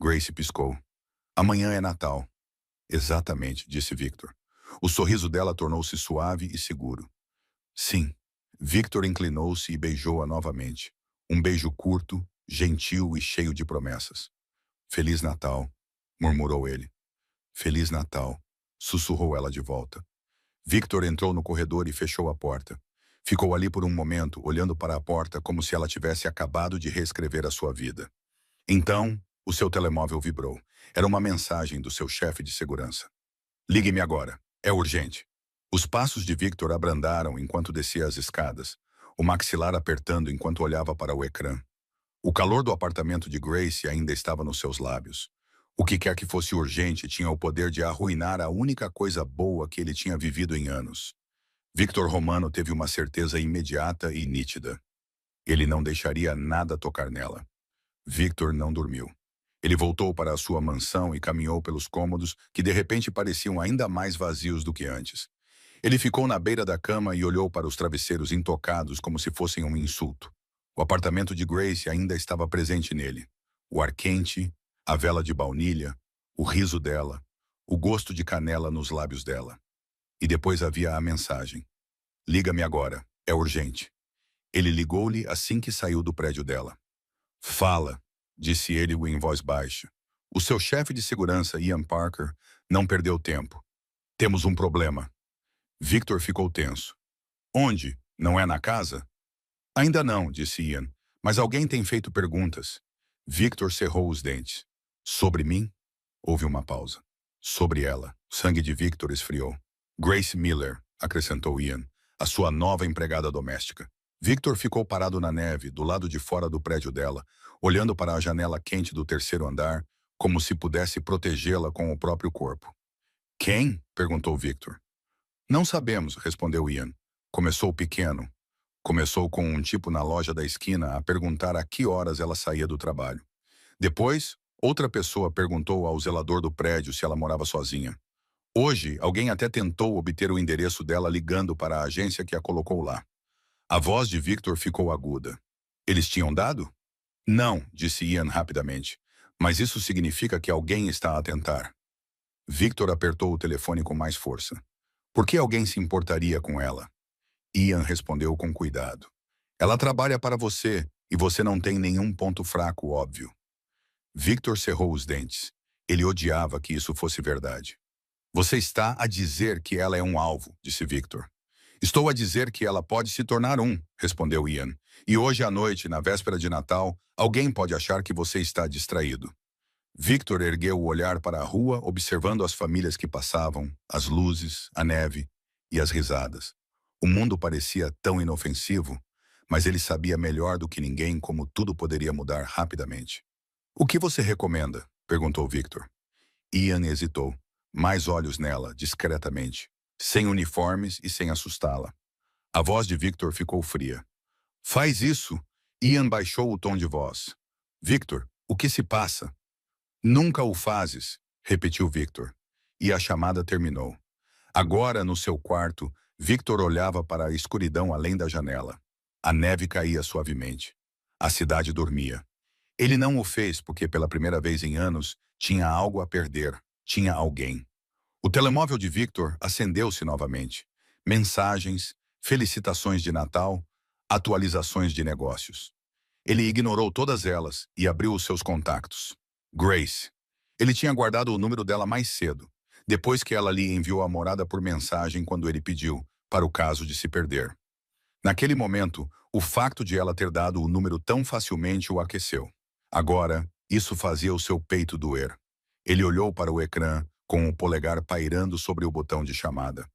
Grace piscou. Amanhã é Natal. Exatamente, disse Victor. O sorriso dela tornou-se suave e seguro. Sim. Victor inclinou-se e beijou-a novamente. Um beijo curto, gentil e cheio de promessas. Feliz Natal, murmurou ele. Feliz Natal, sussurrou ela de volta. Victor entrou no corredor e fechou a porta. Ficou ali por um momento, olhando para a porta como se ela tivesse acabado de reescrever a sua vida. Então, o seu telemóvel vibrou. Era uma mensagem do seu chefe de segurança. Ligue-me agora. É urgente. Os passos de Victor abrandaram enquanto descia as escadas, o maxilar apertando enquanto olhava para o ecrã. O calor do apartamento de Grace ainda estava nos seus lábios. O que quer que fosse urgente tinha o poder de arruinar a única coisa boa que ele tinha vivido em anos. Victor Romano teve uma certeza imediata e nítida. Ele não deixaria nada tocar nela. Victor não dormiu. Ele voltou para a sua mansão e caminhou pelos cômodos que de repente pareciam ainda mais vazios do que antes. Ele ficou na beira da cama e olhou para os travesseiros intocados como se fossem um insulto. O apartamento de Grace ainda estava presente nele. O ar quente, a vela de baunilha, o riso dela, o gosto de canela nos lábios dela. E depois havia a mensagem. Liga-me agora, é urgente. Ele ligou-lhe assim que saiu do prédio dela. Fala, disse ele em voz baixa. O seu chefe de segurança, Ian Parker, não perdeu tempo. Temos um problema. Victor ficou tenso. Onde? Não é na casa? Ainda não, disse Ian, mas alguém tem feito perguntas. Victor cerrou os dentes. Sobre mim? Houve uma pausa. Sobre ela. O sangue de Victor esfriou. Grace Miller, acrescentou Ian, a sua nova empregada doméstica. Victor ficou parado na neve, do lado de fora do prédio dela, olhando para a janela quente do terceiro andar, como se pudesse protegê-la com o próprio corpo. Quem? Perguntou Victor. Não sabemos, respondeu Ian. Começou pequeno. Começou com um tipo na loja da esquina a perguntar a que horas ela saía do trabalho. Depois, outra pessoa perguntou ao zelador do prédio se ela morava sozinha. Hoje, alguém até tentou obter o endereço dela ligando para a agência que a colocou lá. A voz de Victor ficou aguda. Eles tinham dado? Não, disse Ian rapidamente. Mas isso significa que alguém está a tentar. Victor apertou o telefone com mais força. Por que alguém se importaria com ela? Ian respondeu com cuidado. Ela trabalha para você e você não tem nenhum ponto fraco óbvio. Victor cerrou os dentes. Ele odiava que isso fosse verdade. Você está a dizer que ela é um alvo, disse Victor. Estou a dizer que ela pode se tornar um, respondeu Ian. E hoje à noite, na véspera de Natal, alguém pode achar que você está distraído. Victor ergueu o olhar para a rua, observando as famílias que passavam, as luzes, a neve e as risadas. O mundo parecia tão inofensivo, mas ele sabia melhor do que ninguém como tudo poderia mudar rapidamente. O que você recomenda? Perguntou Victor. Ian hesitou. Mais olhos nela, discretamente, sem uniformes e sem assustá-la. A voz de Victor ficou fria. Faz isso! Ian baixou o tom de voz. Victor, o que se passa? Nunca o fazes, repetiu Victor. E a chamada terminou. Agora, no seu quarto, Victor olhava para a escuridão além da janela. A neve caía suavemente. A cidade dormia. Ele não o fez porque, pela primeira vez em anos, tinha algo a perder. Tinha alguém. O telemóvel de Victor acendeu-se novamente. Mensagens, felicitações de Natal, atualizações de negócios. Ele ignorou todas elas e abriu os seus contactos. Grace. Ele tinha guardado o número dela mais cedo, depois que ela lhe enviou a morada por mensagem quando ele pediu, para o caso de se perder. Naquele momento, o facto de ela ter dado o número tão facilmente o aqueceu. Agora, isso fazia o seu peito doer. Ele olhou para o ecrã, com o polegar pairando sobre o botão de chamada.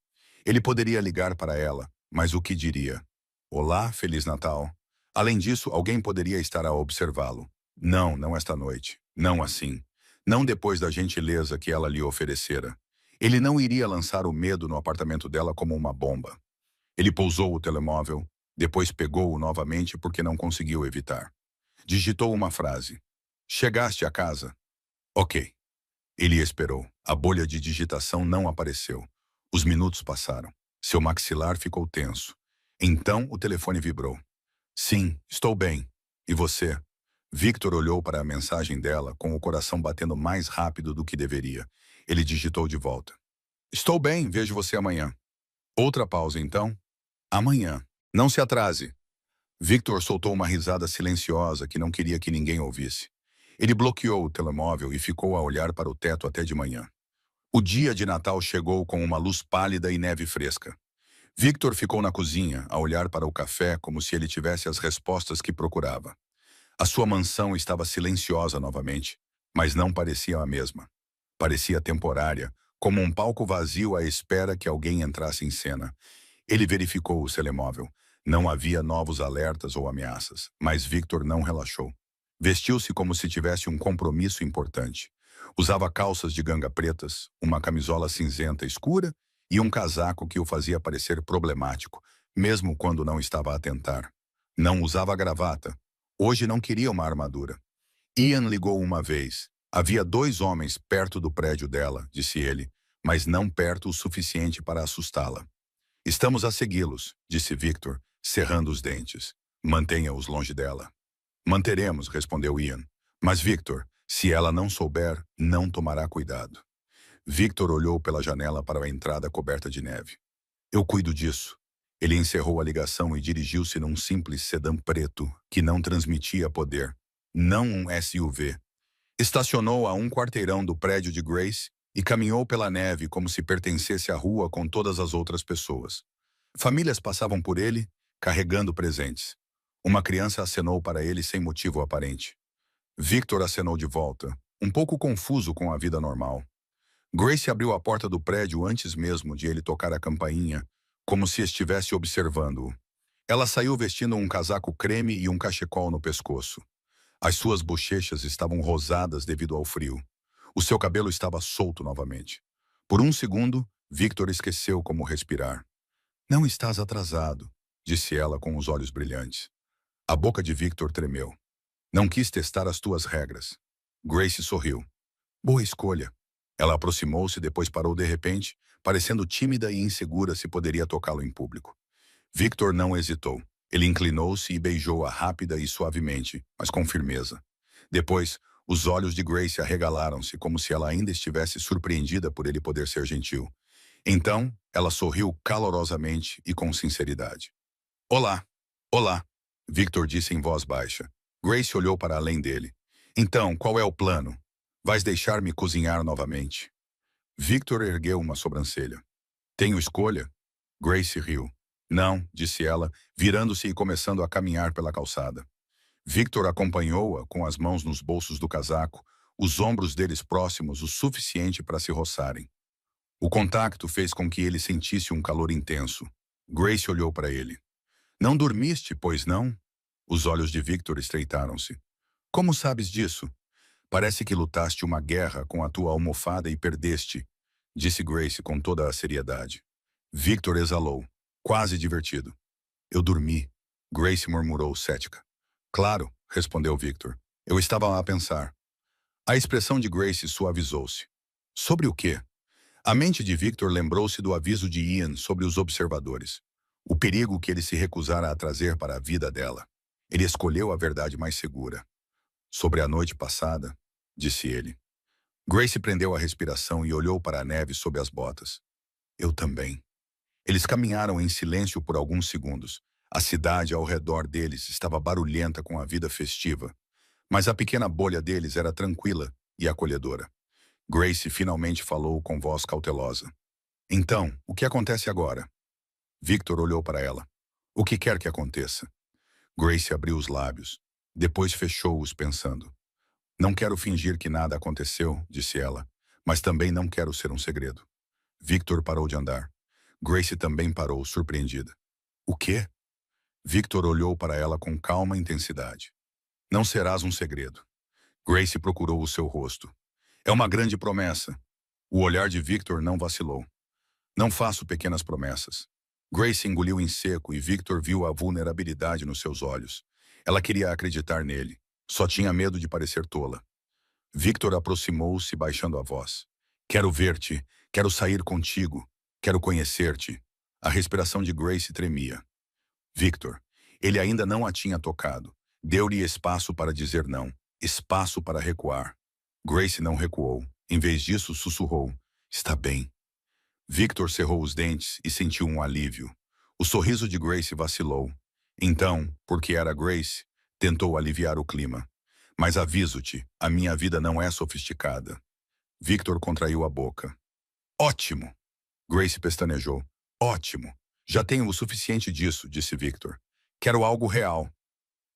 Ele poderia ligar para ela, mas o que diria? Olá, Feliz Natal. Além disso, alguém poderia estar a observá-lo. Não, não esta noite. Não assim. Não depois da gentileza que ela lhe oferecera. Ele não iria lançar o medo no apartamento dela como uma bomba. Ele pousou o telemóvel, depois pegou-o novamente porque não conseguiu evitar. Digitou uma frase. Chegaste a casa? Ok. Ele esperou. A bolha de digitação não apareceu. Os minutos passaram. Seu maxilar ficou tenso. Então o telefone vibrou. Sim, estou bem. E você? Victor olhou para a mensagem dela com o coração batendo mais rápido do que deveria. Ele digitou de volta. Estou bem, vejo você amanhã. Outra pausa, então? Amanhã. Não se atrase. Victor soltou uma risada silenciosa que não queria que ninguém ouvisse. Ele bloqueou o telemóvel e ficou a olhar para o teto até de manhã. O dia de Natal chegou com uma luz pálida e neve fresca. Victor ficou na cozinha, a olhar para o café como se ele tivesse as respostas que procurava. A sua mansão estava silenciosa novamente, mas não parecia a mesma. Parecia temporária, como um palco vazio à espera que alguém entrasse em cena. Ele verificou o telemóvel. Não havia novos alertas ou ameaças, mas Victor não relaxou. Vestiu-se como se tivesse um compromisso importante. Usava calças de ganga pretas, uma camisola cinzenta escura e um casaco que o fazia parecer problemático, mesmo quando não estava a tentar. Não usava gravata. Hoje não queria uma armadura. Ian ligou uma vez. Havia 2 homens perto do prédio dela, disse ele, mas não perto o suficiente para assustá-la. Estamos a segui-los, disse Victor, cerrando os dentes. Mantenha-os longe dela. Manteremos, respondeu Ian. Mas Victor, se ela não souber, não tomará cuidado. Victor olhou pela janela para a entrada coberta de neve. Eu cuido disso. Ele encerrou a ligação e dirigiu-se num simples sedã preto que não transmitia poder. Não um SUV. Estacionou a um quarteirão do prédio de Grace e caminhou pela neve como se pertencesse à rua com todas as outras pessoas. Famílias passavam por ele, carregando presentes. Uma criança acenou para ele sem motivo aparente. Victor acenou de volta, um pouco confuso com a vida normal. Grace abriu a porta do prédio antes mesmo de ele tocar a campainha, como se estivesse observando-o. Ela saiu vestindo um casaco creme e um cachecol no pescoço. As suas bochechas estavam rosadas devido ao frio. O seu cabelo estava solto novamente. Por um segundo, Victor esqueceu como respirar. Não estás atrasado, disse ela com os olhos brilhantes. A boca de Victor tremeu. Não quis testar as tuas regras. Grace sorriu. Boa escolha. Ela aproximou-se e depois parou de repente, parecendo tímida e insegura se poderia tocá-lo em público. Victor não hesitou. Ele inclinou-se e beijou-a rápida e suavemente, mas com firmeza. Depois, os olhos de Grace arregalaram-se como se ela ainda estivesse surpreendida por ele poder ser gentil. Então, ela sorriu calorosamente e com sinceridade. Olá, olá, Victor disse em voz baixa. Grace olhou para além dele. Então, qual é o plano? Vais deixar-me cozinhar novamente? Victor ergueu uma sobrancelha. Tenho escolha? Grace riu. Não, disse ela, virando-se e começando a caminhar pela calçada. Victor acompanhou-a com as mãos nos bolsos do casaco, os ombros deles próximos o suficiente para se roçarem. O contacto fez com que ele sentisse um calor intenso. Grace olhou para ele. Não dormiste, pois não? Os olhos de Victor estreitaram-se. Como sabes disso? Parece que lutaste uma guerra com a tua almofada e perdeste, disse Grace com toda a seriedade. Victor exalou, quase divertido. Eu dormi, Grace murmurou cética. Claro, respondeu Victor. Eu estava a pensar. A expressão de Grace suavizou-se. Sobre o quê? A mente de Victor lembrou-se do aviso de Ian sobre os observadores. O perigo que ele se recusara a trazer para a vida dela. Ele escolheu a verdade mais segura. Sobre a noite passada, disse ele. Grace prendeu a respiração e olhou para a neve sob as botas. Eu também. Eles caminharam em silêncio por alguns segundos. A cidade ao redor deles estava barulhenta com a vida festiva, mas a pequena bolha deles era tranquila e acolhedora. Grace finalmente falou com voz cautelosa. Então, o que acontece agora? Victor olhou para ela. O que quer que aconteça? Grace abriu os lábios. Depois fechou-os pensando. Não quero fingir que nada aconteceu, disse ela, mas também não quero ser um segredo. Victor parou de andar. Grace também parou, surpreendida. O quê? Victor olhou para ela com calma e intensidade. Não serás um segredo. Grace procurou o seu rosto. É uma grande promessa. O olhar de Victor não vacilou. Não faço pequenas promessas. Grace engoliu em seco e Victor viu a vulnerabilidade nos seus olhos. Ela queria acreditar nele. Só tinha medo de parecer tola. Victor aproximou-se baixando a voz. Quero ver-te. Quero sair contigo. Quero conhecer-te. A respiração de Grace tremia. Victor, ele ainda não a tinha tocado. Deu-lhe espaço para dizer não. Espaço para recuar. Grace não recuou. Em vez disso, sussurrou. Está bem. Victor cerrou os dentes e sentiu um alívio. O sorriso de Grace vacilou. Então, porque era Grace, tentou aliviar o clima. Mas aviso-te, a minha vida não é sofisticada. Victor contraiu a boca. Ótimo! Grace pestanejou. Ótimo! Já tenho o suficiente disso, disse Victor. Quero algo real.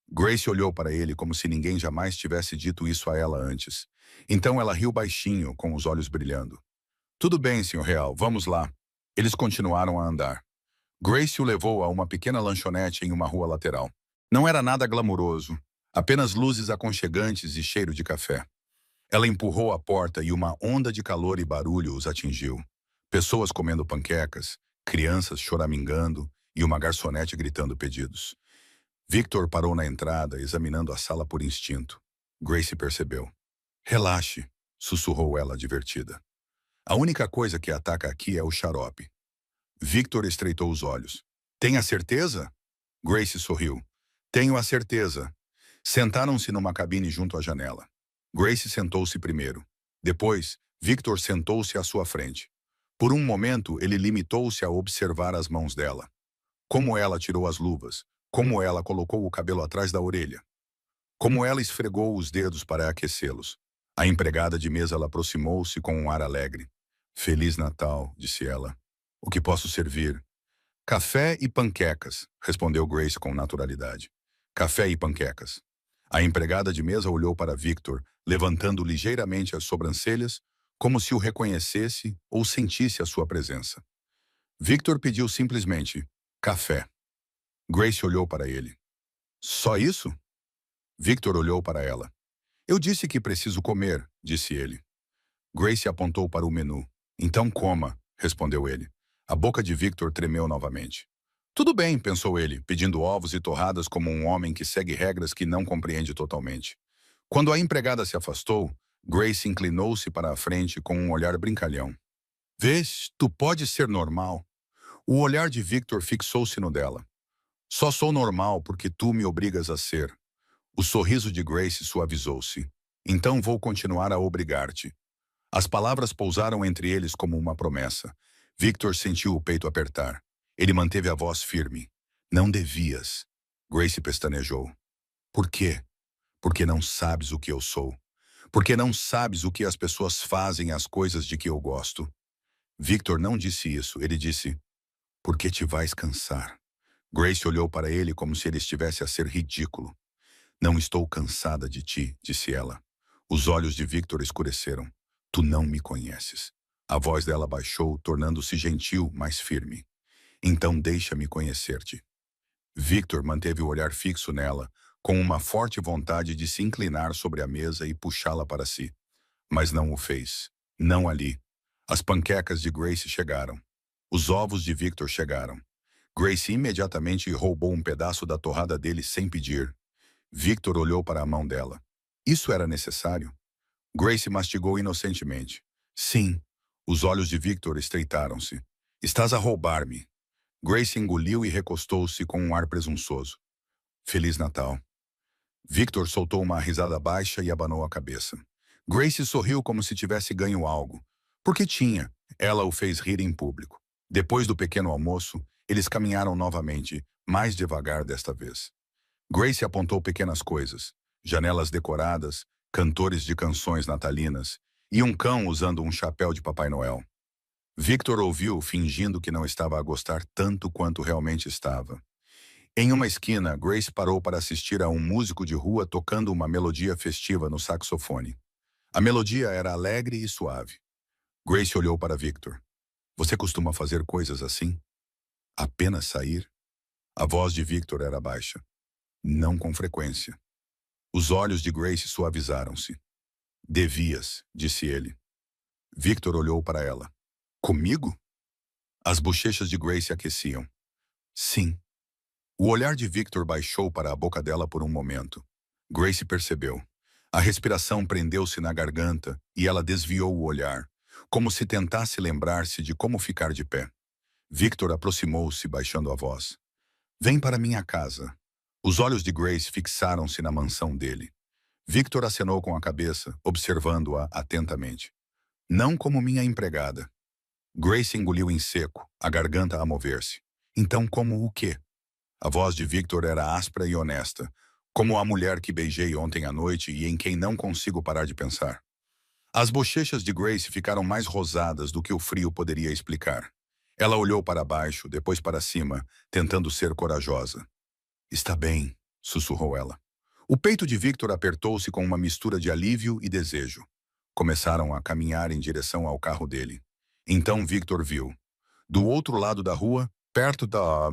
Grace olhou para ele como se ninguém jamais tivesse dito isso a ela antes. Então ela riu baixinho, com os olhos brilhando. Tudo bem, Sr. Real, vamos lá. Eles continuaram a andar. Grace o levou a uma pequena lanchonete em uma rua lateral. Não era nada glamuroso, apenas luzes aconchegantes e cheiro de café. Ela empurrou a porta e uma onda de calor e barulho os atingiu. Pessoas comendo panquecas, crianças choramingando e uma garçonete gritando pedidos. Victor parou na entrada, examinando a sala por instinto. Grace percebeu. Relaxe, sussurrou ela, divertida. A única coisa que ataca aqui é o xarope. Victor estreitou os olhos. Tem a certeza? Grace sorriu. Tenho a certeza. Sentaram-se numa cabine junto à janela. Grace sentou-se primeiro. Depois, Victor sentou-se à sua frente. Por um momento, ele limitou-se a observar as mãos dela. Como ela tirou as luvas. Como ela colocou o cabelo atrás da orelha. Como ela esfregou os dedos para aquecê-los. A empregada de mesa aproximou-se com um ar alegre. Feliz Natal, disse ela. O que posso servir? Café e panquecas, respondeu Grace com naturalidade. Café e panquecas. A empregada de mesa olhou para Victor, levantando ligeiramente as sobrancelhas, como se o reconhecesse ou sentisse a sua presença. Victor pediu simplesmente, café. Grace olhou para ele. Só isso? Victor olhou para ela. Eu disse que preciso comer, disse ele. Grace apontou para o menu. Então coma, respondeu ele. A boca de Victor tremeu novamente. Tudo bem, pensou ele, pedindo ovos e torradas como um homem que segue regras que não compreende totalmente. Quando a empregada se afastou, Grace inclinou-se para a frente com um olhar brincalhão. Vês, tu podes ser normal. O olhar de Victor fixou-se no dela. Só sou normal porque tu me obrigas a ser. O sorriso de Grace suavizou-se. Então vou continuar a obrigar-te. As palavras pousaram entre eles como uma promessa. Victor sentiu o peito apertar. Ele manteve a voz firme. Não devias. Grace pestanejou. Por quê? Porque não sabes o que eu sou. Porque não sabes o que as pessoas fazem às coisas de que eu gosto. Victor não disse isso. Ele disse, porque te vais cansar. Grace olhou para ele como se ele estivesse a ser ridículo. Não estou cansada de ti, disse ela. Os olhos de Victor escureceram. Tu não me conheces. A voz dela baixou, tornando-se gentil, mas firme. Então deixa-me conhecer-te. Victor manteve o olhar fixo nela, com uma forte vontade de se inclinar sobre a mesa e puxá-la para si. Mas não o fez. Não ali. As panquecas de Grace chegaram. Os ovos de Victor chegaram. Grace imediatamente roubou um pedaço da torrada dele sem pedir. Victor olhou para a mão dela. Isso era necessário? Grace mastigou inocentemente. Sim. Os olhos de Victor estreitaram-se. Estás a roubar-me. Grace engoliu e recostou-se com um ar presunçoso. Feliz Natal. Victor soltou uma risada baixa e abanou a cabeça. Grace sorriu como se tivesse ganho algo. Porque tinha. Ela o fez rir em público. Depois do pequeno almoço, eles caminharam novamente, mais devagar desta vez. Grace apontou pequenas coisas. Janelas decoradas, cantores de canções natalinas e um cão usando um chapéu de Papai Noel. Victor ouviu, fingindo que não estava a gostar tanto quanto realmente estava. Em uma esquina, Grace parou para assistir a um músico de rua tocando uma melodia festiva no saxofone. A melodia era alegre e suave. Grace olhou para Victor. Você costuma fazer coisas assim? Apenas sair? A voz de Victor era baixa. Não com frequência. Os olhos de Grace suavizaram-se. Devias, disse ele. Victor olhou para ela. Comigo? As bochechas de Grace aqueciam. Sim. O olhar de Victor baixou para a boca dela por um momento. Grace percebeu. A respiração prendeu-se na garganta e ela desviou o olhar, como se tentasse lembrar-se de como ficar de pé. Victor aproximou-se, baixando a voz. Vem para minha casa. Os olhos de Grace fixaram-se na mansão dele. Victor acenou com a cabeça, observando-a atentamente. Não como minha empregada. Grace engoliu em seco, a garganta a mover-se. Então como o quê? A voz de Victor era áspera e honesta, como a mulher que beijei ontem à noite e em quem não consigo parar de pensar. As bochechas de Grace ficaram mais rosadas do que o frio poderia explicar. Ela olhou para baixo, depois para cima, tentando ser corajosa. Está bem, sussurrou ela. O peito de Victor apertou-se com uma mistura de alívio e desejo. Começaram a caminhar em direção ao carro dele. Então Victor viu. Do outro lado da rua, perto da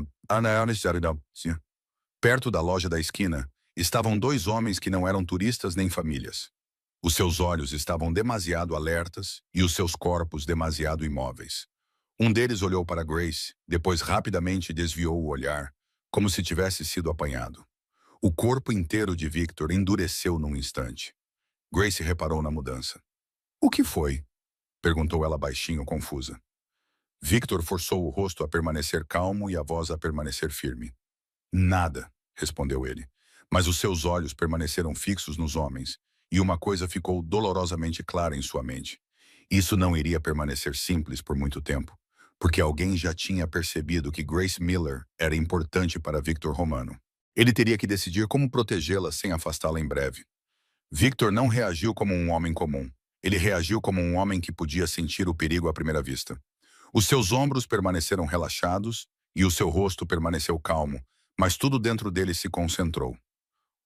loja da esquina, estavam dois homens que não eram turistas nem famílias. Os seus olhos estavam demasiado alertas e os seus corpos demasiado imóveis. Um deles olhou para Grace, depois rapidamente desviou o olhar, como se tivesse sido apanhado. O corpo inteiro de Victor endureceu num instante. Grace reparou na mudança. "O que foi?" perguntou ela baixinho, confusa. Victor forçou o rosto a permanecer calmo e a voz a permanecer firme. "Nada", respondeu ele. Mas os seus olhos permaneceram fixos nos homens, e uma coisa ficou dolorosamente clara em sua mente. Isso não iria permanecer simples por muito tempo, porque alguém já tinha percebido que Grace Miller era importante para Victor Romano. Ele teria que decidir como protegê-la sem afastá-la em breve. Victor não reagiu como um homem comum. Ele reagiu como um homem que podia sentir o perigo à primeira vista. Os seus ombros permaneceram relaxados e o seu rosto permaneceu calmo, mas tudo dentro dele se concentrou.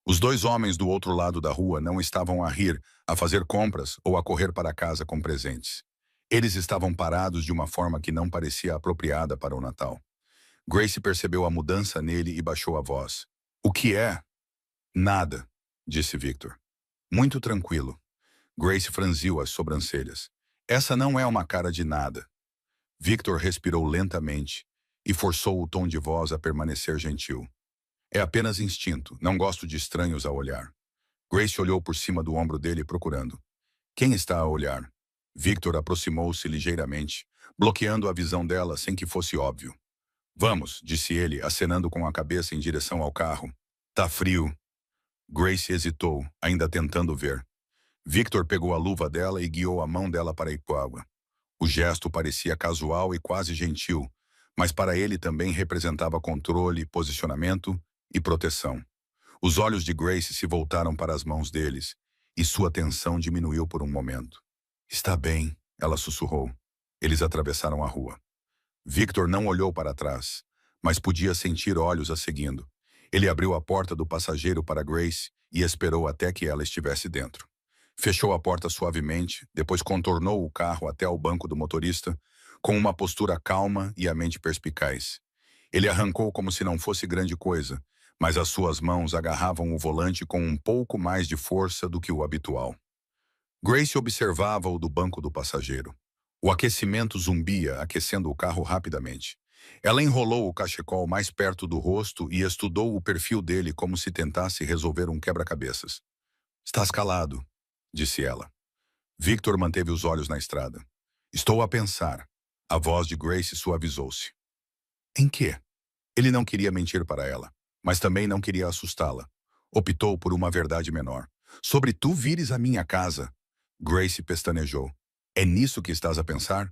Os dois homens do outro lado da rua não estavam a rir, a fazer compras ou a correr para casa com presentes. Eles estavam parados de uma forma que não parecia apropriada para o Natal. Grace percebeu a mudança nele e baixou a voz. "O que é?" "Nada", disse Victor. "Muito tranquilo." Grace franziu as sobrancelhas. "Essa não é uma cara de nada." Victor respirou lentamente e forçou o tom de voz a permanecer gentil. "É apenas instinto, não gosto de estranhos a olhar." Grace olhou por cima do ombro dele procurando. "Quem está a olhar?" Victor aproximou-se ligeiramente, bloqueando a visão dela sem que fosse óbvio. "Vamos", disse ele, acenando com a cabeça em direção ao carro. "Tá frio." Grace hesitou, ainda tentando ver. Victor pegou a luva dela e guiou a mão dela para a Ipuágua. O gesto parecia casual e quase gentil, mas para ele também representava controle, posicionamento e proteção. Os olhos de Grace se voltaram para as mãos deles, e sua tensão diminuiu por um momento. "Está bem", ela sussurrou. Eles atravessaram a rua. Victor não olhou para trás, mas podia sentir olhos a seguindo. Ele abriu a porta do passageiro para Grace e esperou até que ela estivesse dentro. Fechou a porta suavemente, depois contornou o carro até ao banco do motorista, com uma postura calma e a mente perspicaz. Ele arrancou como se não fosse grande coisa, mas as suas mãos agarravam o volante com um pouco mais de força do que o habitual. Grace observava-o do banco do passageiro. O aquecimento zumbia, aquecendo o carro rapidamente. Ela enrolou o cachecol mais perto do rosto e estudou o perfil dele como se tentasse resolver um quebra-cabeças. "Estás calado", disse ela. Victor manteve os olhos na estrada. "Estou a pensar." A voz de Grace suavizou-se. "Em quê?" Ele não queria mentir para ela, mas também não queria assustá-la. Optou por uma verdade menor. "Sobre tu vires à minha casa." Grace pestanejou. "É nisso que estás a pensar?"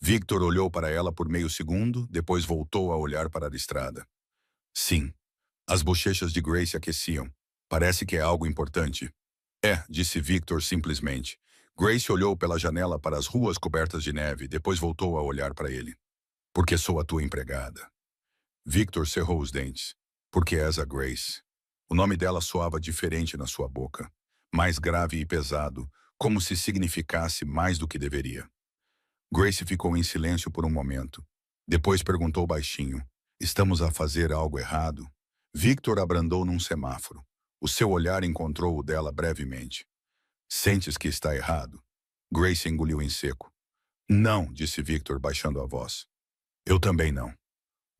Victor olhou para ela por meio segundo, depois voltou a olhar para a estrada. "Sim." As bochechas de Grace aqueciam. "Parece que é algo importante." "É", disse Victor simplesmente. Grace olhou pela janela para as ruas cobertas de neve, depois voltou a olhar para ele. "Porque sou a tua empregada." Victor cerrou os dentes. "Porque és a Grace." O nome dela soava diferente na sua boca, mais grave e pesado, como se significasse mais do que deveria. Grace ficou em silêncio por um momento. Depois perguntou baixinho: "Estamos a fazer algo errado?" Victor abrandou num semáforo. O seu olhar encontrou o dela brevemente. "Sentes que está errado?" Grace engoliu em seco. "Não", disse Victor, baixando a voz. "Eu também não."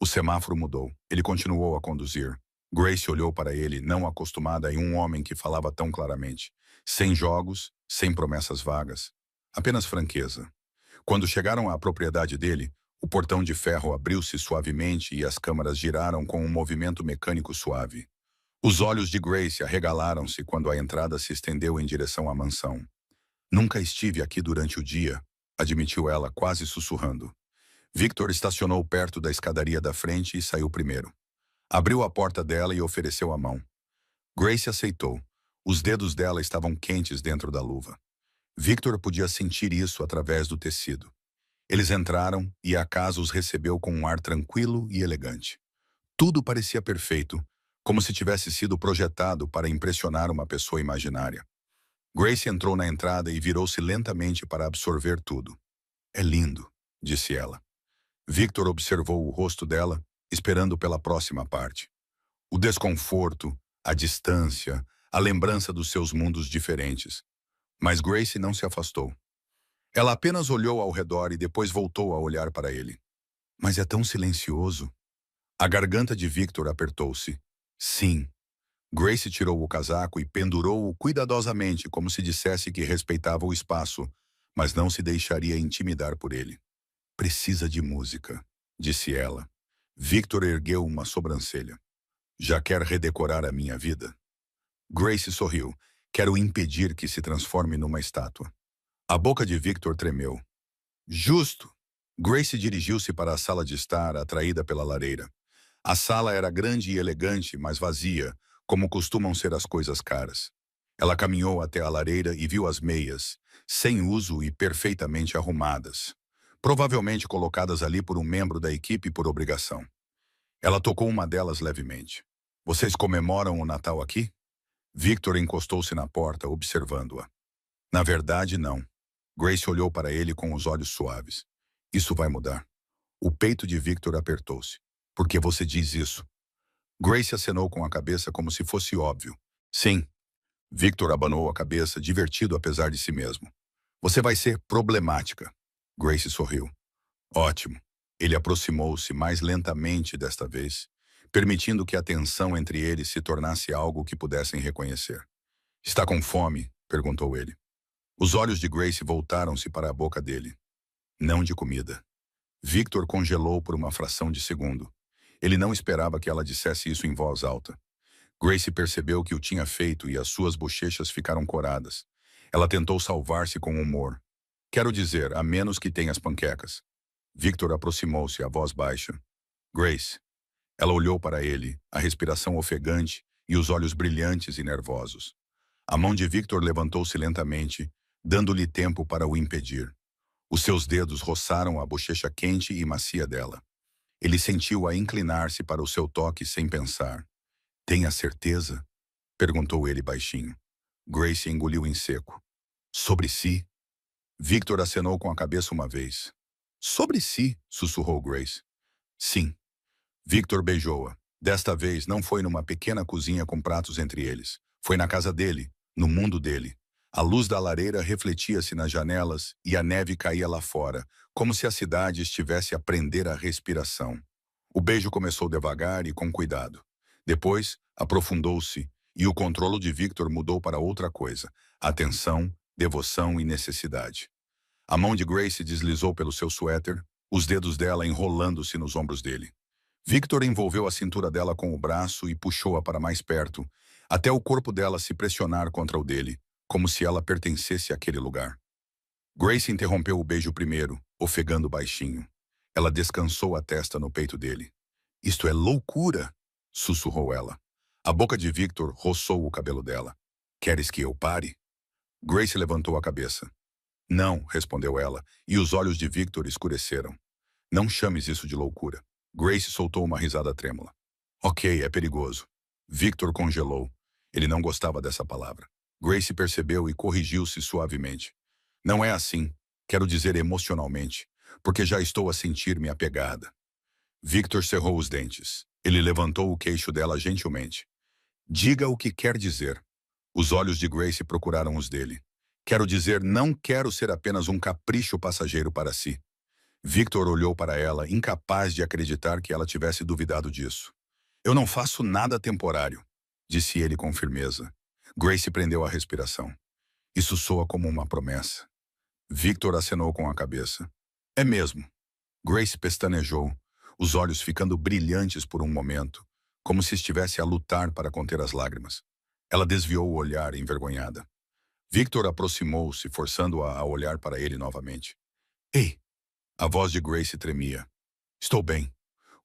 O semáforo mudou. Ele continuou a conduzir. Grace olhou para ele, não acostumada em um homem que falava tão claramente. Sem jogos, sem promessas vagas. Apenas franqueza. Quando chegaram à propriedade dele, o portão de ferro abriu-se suavemente e as câmaras giraram com um movimento mecânico suave. Os olhos de Grace arregalaram-se quando a entrada se estendeu em direção à mansão. "Nunca estive aqui durante o dia", admitiu ela, quase sussurrando. Victor estacionou perto da escadaria da frente e saiu primeiro. Abriu a porta dela e ofereceu a mão. Grace aceitou. Os dedos dela estavam quentes dentro da luva. Victor podia sentir isso através do tecido. Eles entraram e a casa os recebeu com um ar tranquilo e elegante. Tudo parecia perfeito, como se tivesse sido projetado para impressionar uma pessoa imaginária. Grace entrou na entrada e virou-se lentamente para absorver tudo. "É lindo", disse ela. Victor observou o rosto dela, esperando pela próxima parte. O desconforto, a distância, a lembrança dos seus mundos diferentes. Mas Grace não se afastou. Ela apenas olhou ao redor e depois voltou a olhar para ele. Mas é tão silencioso. A garganta de Victor apertou-se. Sim. Grace tirou o casaco e pendurou-o cuidadosamente, como se dissesse que respeitava o espaço, mas não se deixaria intimidar por ele. Precisa de música, disse ela. Victor ergueu uma sobrancelha. Já quer redecorar a minha vida? Grace sorriu. Quero impedir que se transforme numa estátua. A boca de Victor tremeu. Justo! Grace dirigiu-se para a sala de estar, atraída pela lareira. A sala era grande e elegante, mas vazia, como costumam ser as coisas caras. Ela caminhou até a lareira e viu as meias, sem uso e perfeitamente arrumadas. Provavelmente colocadas ali por um membro da equipe por obrigação. Ela tocou uma delas levemente. Vocês comemoram o Natal aqui? Victor encostou-se na porta, observando-a. Na verdade, não. Grace olhou para ele com os olhos suaves. Isso vai mudar. O peito de Victor apertou-se. Por que você diz isso? Grace acenou com a cabeça como se fosse óbvio. Sim. Victor abanou a cabeça, divertido apesar de si mesmo. Você vai ser problemática. Grace sorriu. Ótimo. Ele aproximou-se mais lentamente desta vez, permitindo que a tensão entre eles se tornasse algo que pudessem reconhecer. Está com fome? Perguntou ele. Os olhos de Grace voltaram-se para a boca dele. Não de comida. Victor congelou por uma fração de segundo. Ele não esperava que ela dissesse isso em voz alta. Grace percebeu que o tinha feito e as suas bochechas ficaram coradas. Ela tentou salvar-se com humor. Quero dizer, a menos que tenha as panquecas. Victor aproximou-se, a voz baixa. Grace. Ela olhou para ele, a respiração ofegante e os olhos brilhantes e nervosos. A mão de Victor levantou-se lentamente, dando-lhe tempo para o impedir. Os seus dedos roçaram a bochecha quente e macia dela. Ele sentiu-a inclinar-se para o seu toque sem pensar. Tenha certeza? Perguntou ele baixinho. Grace engoliu em seco. Sobre si? Victor acenou com a cabeça uma vez. Sobre si, sussurrou Grace. Sim. Victor beijou-a. Desta vez não foi numa pequena cozinha com pratos entre eles. Foi na casa dele, no mundo dele. A luz da lareira refletia-se nas janelas e a neve caía lá fora, como se a cidade estivesse a prender a respiração. O beijo começou devagar e com cuidado. Depois, aprofundou-se e o controle de Victor mudou para outra coisa: atenção, devoção e necessidade. A mão de Grace deslizou pelo seu suéter, os dedos dela enrolando-se nos ombros dele. Victor envolveu a cintura dela com o braço e puxou-a para mais perto, até o corpo dela se pressionar contra o dele, como se ela pertencesse àquele lugar. Grace interrompeu o beijo primeiro, ofegando baixinho. Ela descansou a testa no peito dele. Isto é loucura, sussurrou ela. A boca de Victor roçou o cabelo dela. Queres que eu pare? Grace levantou a cabeça. Não, respondeu ela, e os olhos de Victor escureceram. Não chames isso de loucura. Grace soltou uma risada trêmula. Ok, é perigoso. Victor congelou. Ele não gostava dessa palavra. Grace percebeu e corrigiu-se suavemente. Não é assim, quero dizer emocionalmente, porque já estou a sentir-me apegada. Victor cerrou os dentes. Ele levantou o queixo dela gentilmente. Diga o que quer dizer. Os olhos de Grace procuraram os dele. Quero dizer, não quero ser apenas um capricho passageiro para si. Victor olhou para ela, incapaz de acreditar que ela tivesse duvidado disso. Eu não faço nada temporário, disse ele com firmeza. Grace prendeu a respiração. Isso soa como uma promessa. Victor acenou com a cabeça. É mesmo. Grace pestanejou, os olhos ficando brilhantes por um momento, como se estivesse a lutar para conter as lágrimas. Ela desviou o olhar, envergonhada. Victor aproximou-se, forçando-a a olhar para ele novamente. Ei! A voz de Grace tremia. Estou bem.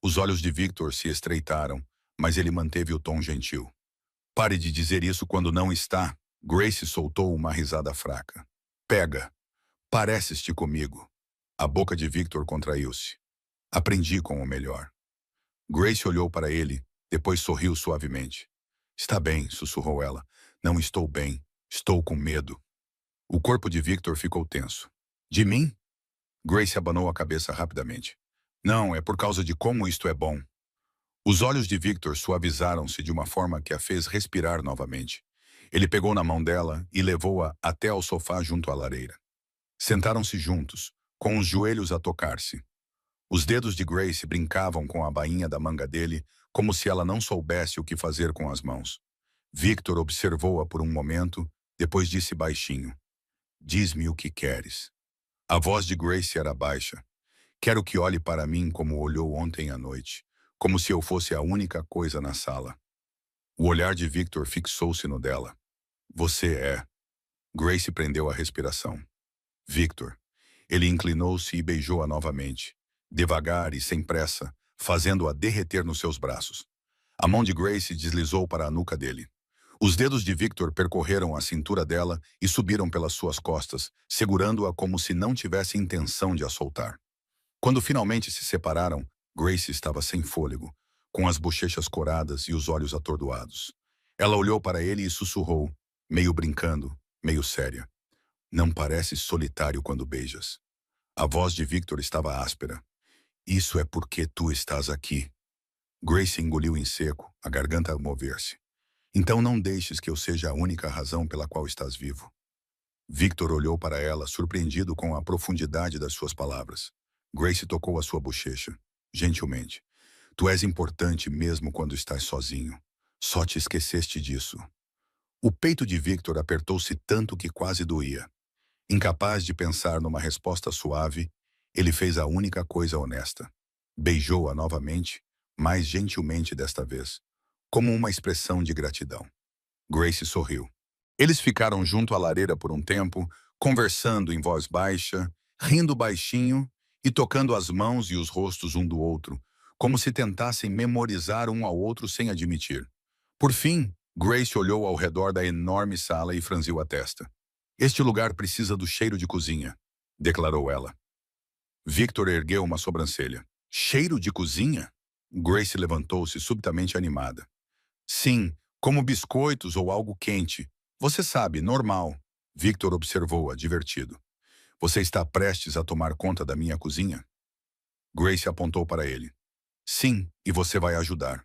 Os olhos de Victor se estreitaram, mas ele manteve o tom gentil. Pare de dizer isso quando não está. Grace soltou uma risada fraca. Pega. Pareces-te comigo. A boca de Victor contraiu-se. Aprendi com o melhor. Grace olhou para ele, depois sorriu suavemente. Está bem, sussurrou ela. Não estou bem. Estou com medo. O corpo de Victor ficou tenso. De mim? Grace abanou a cabeça rapidamente. Não, é por causa de como isto é bom. Os olhos de Victor suavizaram-se de uma forma que a fez respirar novamente. Ele pegou na mão dela e levou-a até ao sofá junto à lareira. Sentaram-se juntos, com os joelhos a tocar-se. Os dedos de Grace brincavam com a bainha da manga dele, como se ela não soubesse o que fazer com as mãos. Victor observou-a por um momento, depois disse baixinho: "Diz-me o que queres." A voz de Grace era baixa. "Quero que olhe para mim como olhou ontem à noite, como se eu fosse a única coisa na sala." O olhar de Victor fixou-se no dela. "Você é." Grace prendeu a respiração. "Victor." Ele inclinou-se e beijou-a novamente, devagar e sem pressa, fazendo-a derreter nos seus braços. A mão de Grace deslizou para a nuca dele. Os dedos de Victor percorreram a cintura dela e subiram pelas suas costas, segurando-a como se não tivesse intenção de a soltar. Quando finalmente se separaram, Grace estava sem fôlego, com as bochechas coradas e os olhos atordoados. Ela olhou para ele e sussurrou, meio brincando, meio séria: "Não pareces solitário quando beijas." A voz de Victor estava áspera. "Isso é porque tu estás aqui." Grace engoliu em seco, a garganta a mover-se. "Então não deixes que eu seja a única razão pela qual estás vivo." Victor olhou para ela, surpreendido com a profundidade das suas palavras. Grace tocou a sua bochecha, gentilmente. "Tu és importante mesmo quando estás sozinho. Só te esqueceste disso." O peito de Victor apertou-se tanto que quase doía. Incapaz de pensar numa resposta suave, ele fez a única coisa honesta. Beijou-a novamente, mais gentilmente desta vez, como uma expressão de gratidão. Grace sorriu. Eles ficaram junto à lareira por um tempo, conversando em voz baixa, rindo baixinho e tocando as mãos e os rostos um do outro, como se tentassem memorizar um ao outro sem admitir. Por fim, Grace olhou ao redor da enorme sala e franziu a testa. "Este lugar precisa do cheiro de cozinha", declarou ela. Victor ergueu uma sobrancelha. "Cheiro de cozinha?" Grace levantou-se subitamente animada. "Sim, como biscoitos ou algo quente. Você sabe, normal." Victor observou-a, divertido. "Você está prestes a tomar conta da minha cozinha?" Grace apontou para ele. "Sim, e você vai ajudar."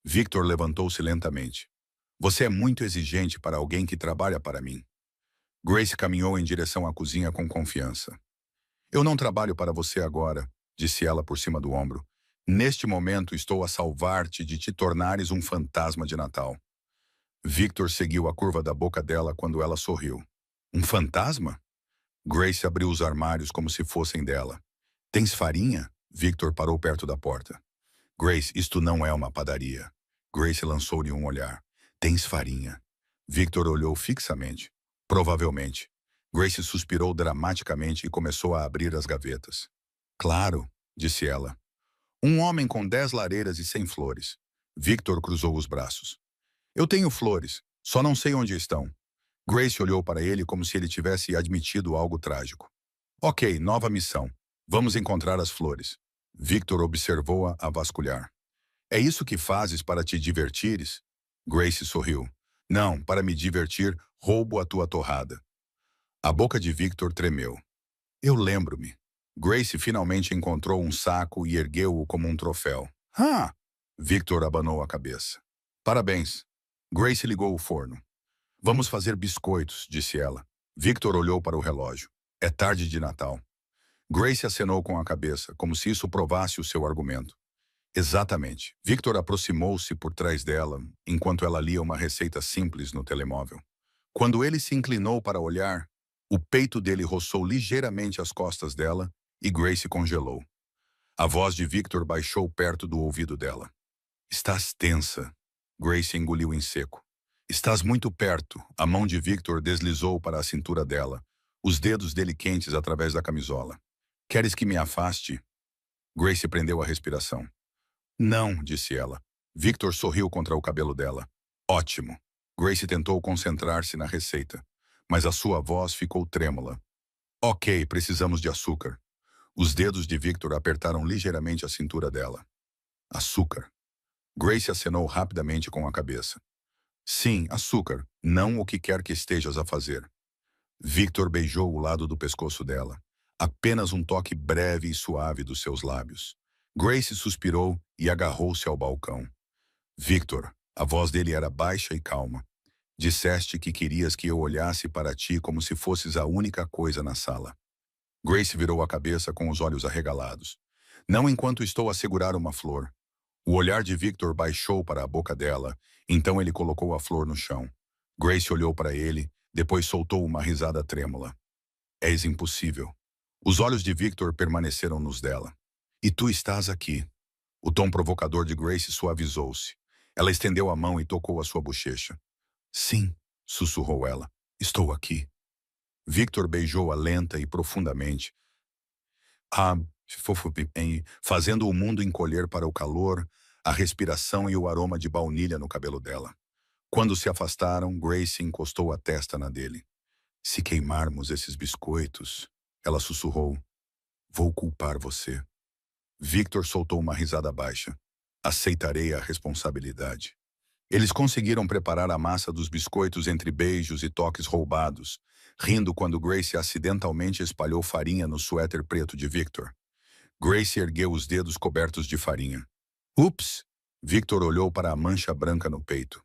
Victor levantou-se lentamente. "Você é muito exigente para alguém que trabalha para mim." Grace caminhou em direção à cozinha com confiança. "Eu não trabalho para você agora", disse ela por cima do ombro. "Neste momento estou a salvar-te de te tornares um fantasma de Natal." Victor seguiu a curva da boca dela quando ela sorriu. "Um fantasma?" Grace abriu os armários como se fossem dela. "Tens farinha?" Victor parou perto da porta. "Grace, isto não é uma padaria." Grace lançou-lhe um olhar. "Tens farinha?" Victor olhou fixamente. "Provavelmente." Grace suspirou dramaticamente e começou a abrir as gavetas. "Claro", disse ela. "Um homem com 10 lareiras e sem flores." Victor cruzou os braços. "Eu tenho flores, só não sei onde estão." Grace olhou para ele como se ele tivesse admitido algo trágico. "Ok, nova missão. Vamos encontrar as flores." Victor observou-a a vasculhar. "É isso que fazes para te divertires?" Grace sorriu. "Não, para me divertir, roubo a tua torrada." A boca de Victor tremeu. "Eu lembro-me." Grace finalmente encontrou um saco e ergueu-o como um troféu. "Ah!" Victor abanou a cabeça. "Parabéns." Grace ligou o forno. "Vamos fazer biscoitos", disse ela. Victor olhou para o relógio. "É tarde de Natal." Grace acenou com a cabeça, como se isso provasse o seu argumento. "Exatamente." Victor aproximou-se por trás dela, enquanto ela lia uma receita simples no telemóvel. Quando ele se inclinou para olhar, o peito dele roçou ligeiramente as costas dela e Grace congelou. A voz de Victor baixou perto do ouvido dela. "Estás tensa." Grace engoliu em seco. "Estás muito perto." A mão de Victor deslizou para a cintura dela, os dedos dele quentes através da camisola. "Queres que me afaste?" Grace prendeu a respiração. "Não", disse ela. Victor sorriu contra o cabelo dela. "Ótimo." Grace tentou concentrar-se na receita, mas a sua voz ficou trêmula. "Ok, precisamos de açúcar." Os dedos de Victor apertaram ligeiramente a cintura dela. "Açúcar." Grace acenou rapidamente com a cabeça. "Sim, açúcar, não o que quer que estejas a fazer." Victor beijou o lado do pescoço dela. Apenas um toque breve e suave dos seus lábios. Grace suspirou e agarrou-se ao balcão. "Victor." A voz dele era baixa e calma. Disseste que querias que eu olhasse para ti como se fosses a única coisa na sala. Grace virou a cabeça com os olhos arregalados. Não enquanto estou a segurar uma flor. O olhar de Victor baixou para a boca dela, então ele colocou a flor no chão. Grace olhou para ele, depois soltou uma risada trêmula. És impossível. Os olhos de Victor permaneceram nos dela. E tu estás aqui. O tom provocador de Grace suavizou-se. Ela estendeu a mão e tocou a sua bochecha. Sim, sussurrou ela. Estou aqui. Victor beijou-a lenta e profundamente. Ah, fazendo o mundo encolher para o calor, a respiração e o aroma de baunilha no cabelo dela. Quando se afastaram, Grace encostou a testa na dele. Se queimarmos esses biscoitos, ela sussurrou, vou culpar você. Victor soltou uma risada baixa. Aceitarei a responsabilidade. Eles conseguiram preparar a massa dos biscoitos entre beijos e toques roubados, rindo quando Grace acidentalmente espalhou farinha no suéter preto de Victor. Grace ergueu os dedos cobertos de farinha. Ups! Victor olhou para a mancha branca no peito.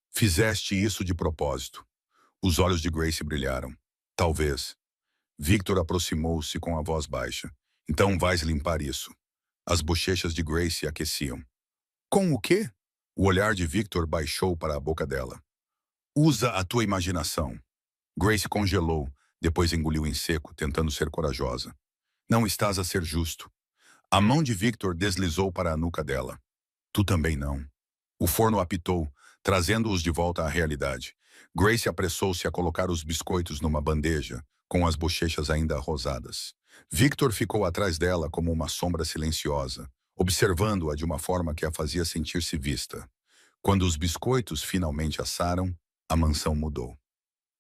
Fizeste isso de propósito. Os olhos de Grace brilharam. Talvez. Victor aproximou-se com a voz baixa. Então vais limpar isso. As bochechas de Grace aqueciam. Com o quê? O olhar de Victor baixou para a boca dela. Usa a tua imaginação. Grace congelou, depois engoliu em seco, tentando ser corajosa. Não estás a ser justo. A mão de Victor deslizou para a nuca dela. Tu também não. O forno apitou, trazendo-os de volta à realidade. Grace apressou-se a colocar os biscoitos numa bandeja, com as bochechas ainda rosadas. Victor ficou atrás dela como uma sombra silenciosa, observando-a de uma forma que a fazia sentir-se vista. Quando os biscoitos finalmente assaram, a mansão mudou.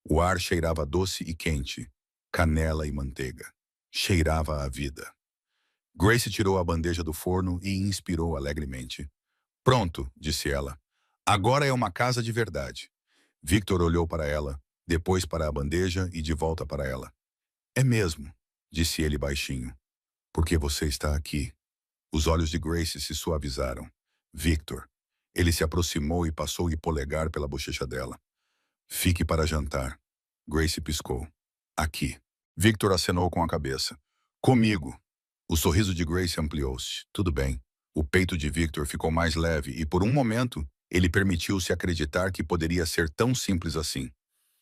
O ar cheirava doce e quente, canela e manteiga. Cheirava a vida. Grace tirou a bandeja do forno e inspirou alegremente. Pronto, disse ela. Agora é uma casa de verdade. Victor olhou para ela, depois para a bandeja e de volta para ela. É mesmo, disse ele baixinho. Porque você está aqui. Os olhos de Grace se suavizaram. Victor. Ele se aproximou e passou o polegar pela bochecha dela. Fique para jantar. Grace piscou. Aqui. Victor acenou com a cabeça. Comigo. O sorriso de Grace ampliou-se. Tudo bem. O peito de Victor ficou mais leve e, por um momento, ele permitiu-se acreditar que poderia ser tão simples assim.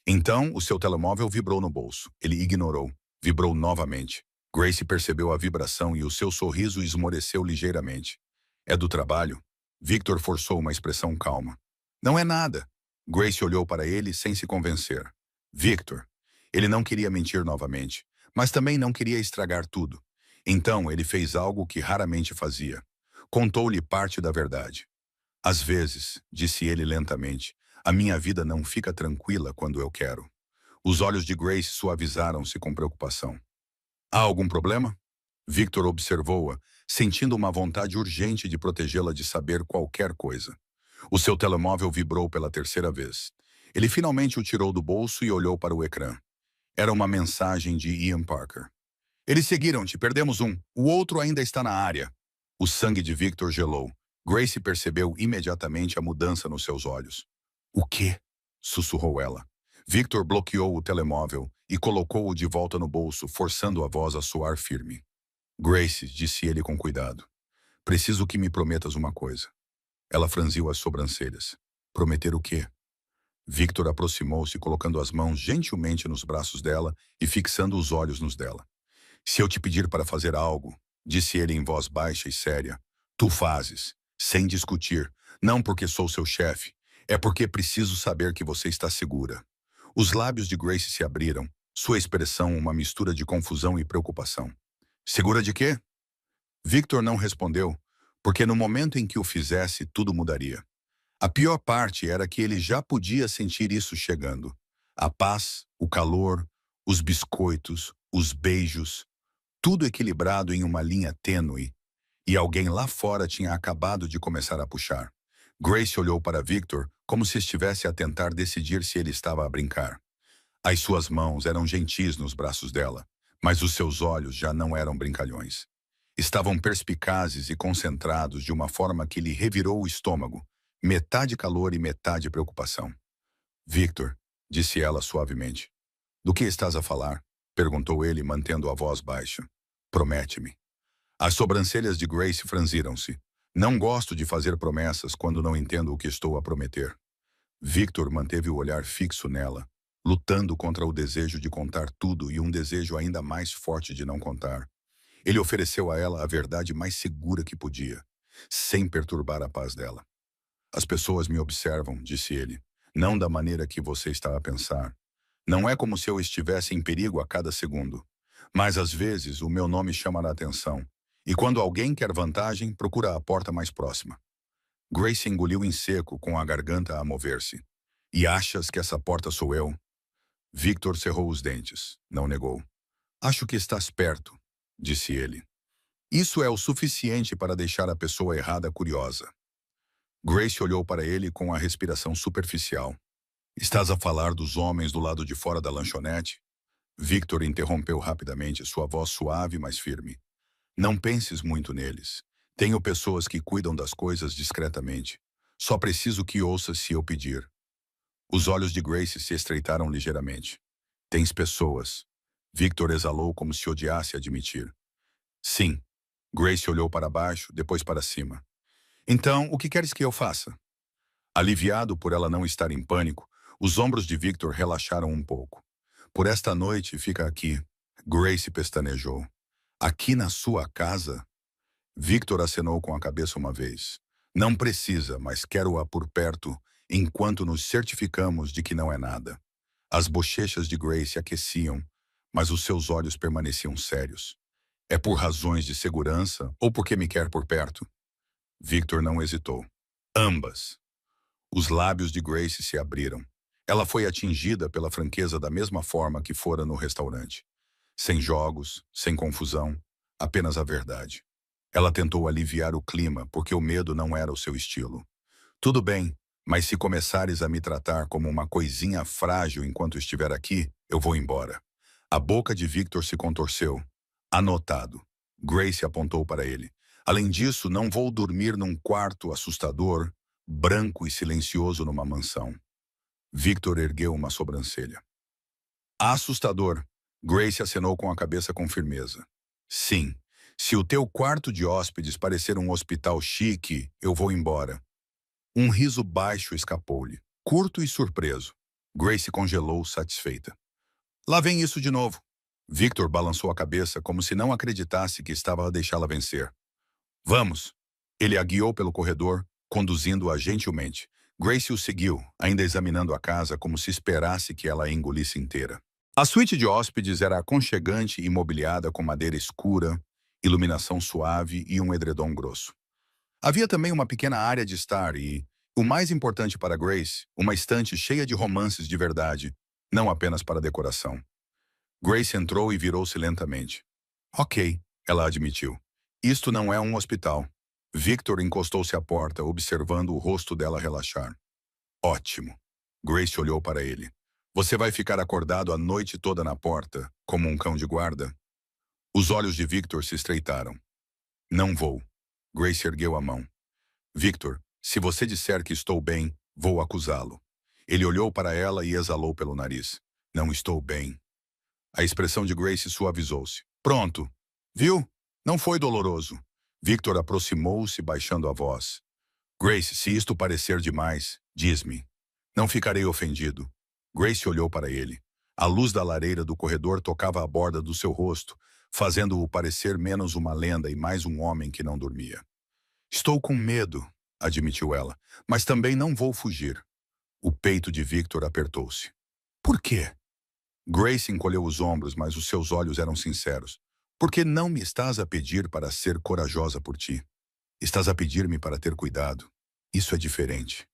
Então, o seu telemóvel vibrou no bolso. Ele ignorou. Vibrou novamente. Grace percebeu a vibração e o seu sorriso esmoreceu ligeiramente. É do trabalho? Victor forçou uma expressão calma. Não é nada. Grace olhou para ele sem se convencer. Victor. Ele não queria mentir novamente, mas também não queria estragar tudo. Então, ele fez algo que raramente fazia. Contou-lhe parte da verdade. Às vezes, disse ele lentamente, a minha vida não fica tranquila quando eu quero. Os olhos de Grace suavizaram-se com preocupação. Há algum problema? Victor observou-a, sentindo uma vontade urgente de protegê-la de saber qualquer coisa. O seu telemóvel vibrou pela terceira vez. Ele finalmente o tirou do bolso e olhou para o ecrã. Era uma mensagem de Ian Parker. Eles seguiram-te, perdemos um. O outro ainda está na área. O sangue de Victor gelou. Grace percebeu imediatamente a mudança nos seus olhos. O quê? Sussurrou ela. Victor bloqueou o telemóvel e colocou-o de volta no bolso, forçando a voz a soar firme. Grace, disse ele com cuidado. Preciso que me prometas uma coisa. Ela franziu as sobrancelhas. Prometer o quê? Victor aproximou-se, colocando as mãos gentilmente nos braços dela e fixando os olhos nos dela. Se eu te pedir para fazer algo, disse ele em voz baixa e séria, tu fazes, sem discutir, não porque sou seu chefe, é porque preciso saber que você está segura. Os lábios de Grace se abriram, sua expressão uma mistura de confusão e preocupação. Segura de quê? Victor não respondeu, porque no momento em que o fizesse, tudo mudaria. A pior parte era que ele já podia sentir isso chegando. A paz, o calor, os biscoitos, os beijos, tudo equilibrado em uma linha tênue, e alguém lá fora tinha acabado de começar a puxar. Grace olhou para Victor como se estivesse a tentar decidir se ele estava a brincar. As suas mãos eram gentis nos braços dela, mas os seus olhos já não eram brincalhões. Estavam perspicazes e concentrados de uma forma que lhe revirou o estômago, metade calor e metade preocupação. Victor, disse ela suavemente. Do que estás a falar? Perguntou ele, mantendo a voz baixa. Promete-me. As sobrancelhas de Grace franziram-se. Não gosto de fazer promessas quando não entendo o que estou a prometer. Victor manteve o olhar fixo nela, lutando contra o desejo de contar tudo e um desejo ainda mais forte de não contar. Ele ofereceu a ela a verdade mais segura que podia, sem perturbar a paz dela. As pessoas me observam, disse ele, não da maneira que você está a pensar. Não é como se eu estivesse em perigo a cada segundo. Mas às vezes o meu nome chama a atenção. E quando alguém quer vantagem, procura a porta mais próxima. Grace engoliu em seco, com a garganta a mover-se. E achas que essa porta sou eu? Victor cerrou os dentes. Não negou. Acho que estás perto, disse ele. Isso é o suficiente para deixar a pessoa errada curiosa. Grace olhou para ele com a respiração superficial. Estás a falar dos homens do lado de fora da lanchonete? Victor interrompeu rapidamente, sua voz suave, mas firme. Não penses muito neles. Tenho pessoas que cuidam das coisas discretamente. Só preciso que ouças se eu pedir. Os olhos de Grace se estreitaram ligeiramente. Tens pessoas. Victor exalou como se odiasse admitir. Sim. Grace olhou para baixo, depois para cima. Então, o que queres que eu faça? Aliviado por ela não estar em pânico, os ombros de Victor relaxaram um pouco. Por esta noite, fica aqui. Grace pestanejou. Aqui na sua casa? Victor acenou com a cabeça uma vez. Não precisa, mas quero-a por perto, enquanto nos certificamos de que não é nada. As bochechas de Grace aqueciam, mas os seus olhos permaneciam sérios. É por razões de segurança ou porque me quer por perto? Victor não hesitou. Ambas. Os lábios de Grace se abriram. Ela foi atingida pela franqueza da mesma forma que fora no restaurante. Sem jogos, sem confusão, apenas a verdade. Ela tentou aliviar o clima, porque o medo não era o seu estilo. Tudo bem, mas se começares a me tratar como uma coisinha frágil enquanto estiver aqui, eu vou embora. A boca de Victor se contorceu. Anotado. Grace apontou para ele. Além disso, não vou dormir num quarto assustador, branco e silencioso numa mansão. Victor ergueu uma sobrancelha. Assustador. Grace acenou com a cabeça com firmeza. Sim. Se o teu quarto de hóspedes parecer um hospital chique, eu vou embora. Um riso baixo escapou-lhe, curto e surpreso. Grace congelou, satisfeita. Lá vem isso de novo. Victor balançou a cabeça como se não acreditasse que estava a deixá-la vencer. Vamos. Ele a guiou pelo corredor, conduzindo-a gentilmente. Grace o seguiu, ainda examinando a casa como se esperasse que ela a engolisse inteira. A suíte de hóspedes era aconchegante e mobiliada com madeira escura, iluminação suave e um edredom grosso. Havia também uma pequena área de estar e, o mais importante para Grace, uma estante cheia de romances de verdade, não apenas para decoração. Grace entrou e virou-se lentamente. Ok, ela admitiu. Isto não é um hospital. Victor encostou-se à porta, observando o rosto dela relaxar. Ótimo. Grace olhou para ele. Você vai ficar acordado a noite toda na porta, como um cão de guarda? Os olhos de Victor se estreitaram. Não vou. Grace ergueu a mão. Victor, se você disser que estou bem, vou acusá-lo. Ele olhou para ela e exalou pelo nariz. Não estou bem. A expressão de Grace suavizou-se. Pronto. Viu? Não foi doloroso. Victor aproximou-se, baixando a voz. Grace, se isto parecer demais, diz-me. Não ficarei ofendido. Grace olhou para ele. A luz da lareira do corredor tocava a borda do seu rosto, fazendo-o parecer menos uma lenda e mais um homem que não dormia. Estou com medo, admitiu ela, mas também não vou fugir. O peito de Victor apertou-se. Por quê? Grace encolheu os ombros, mas os seus olhos eram sinceros. Porque não me estás a pedir para ser corajosa por ti. Estás a pedir-me para ter cuidado. Isso é diferente.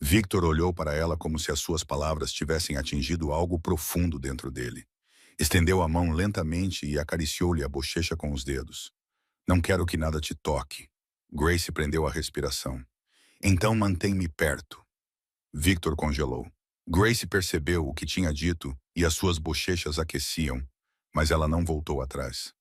Victor olhou para ela como se as suas palavras tivessem atingido algo profundo dentro dele. Estendeu a mão lentamente e acariciou-lhe a bochecha com os dedos. Não quero que nada te toque. Grace prendeu a respiração. Então mantém-me perto. Victor congelou. Grace percebeu o que tinha dito e as suas bochechas aqueciam, mas ela não voltou atrás.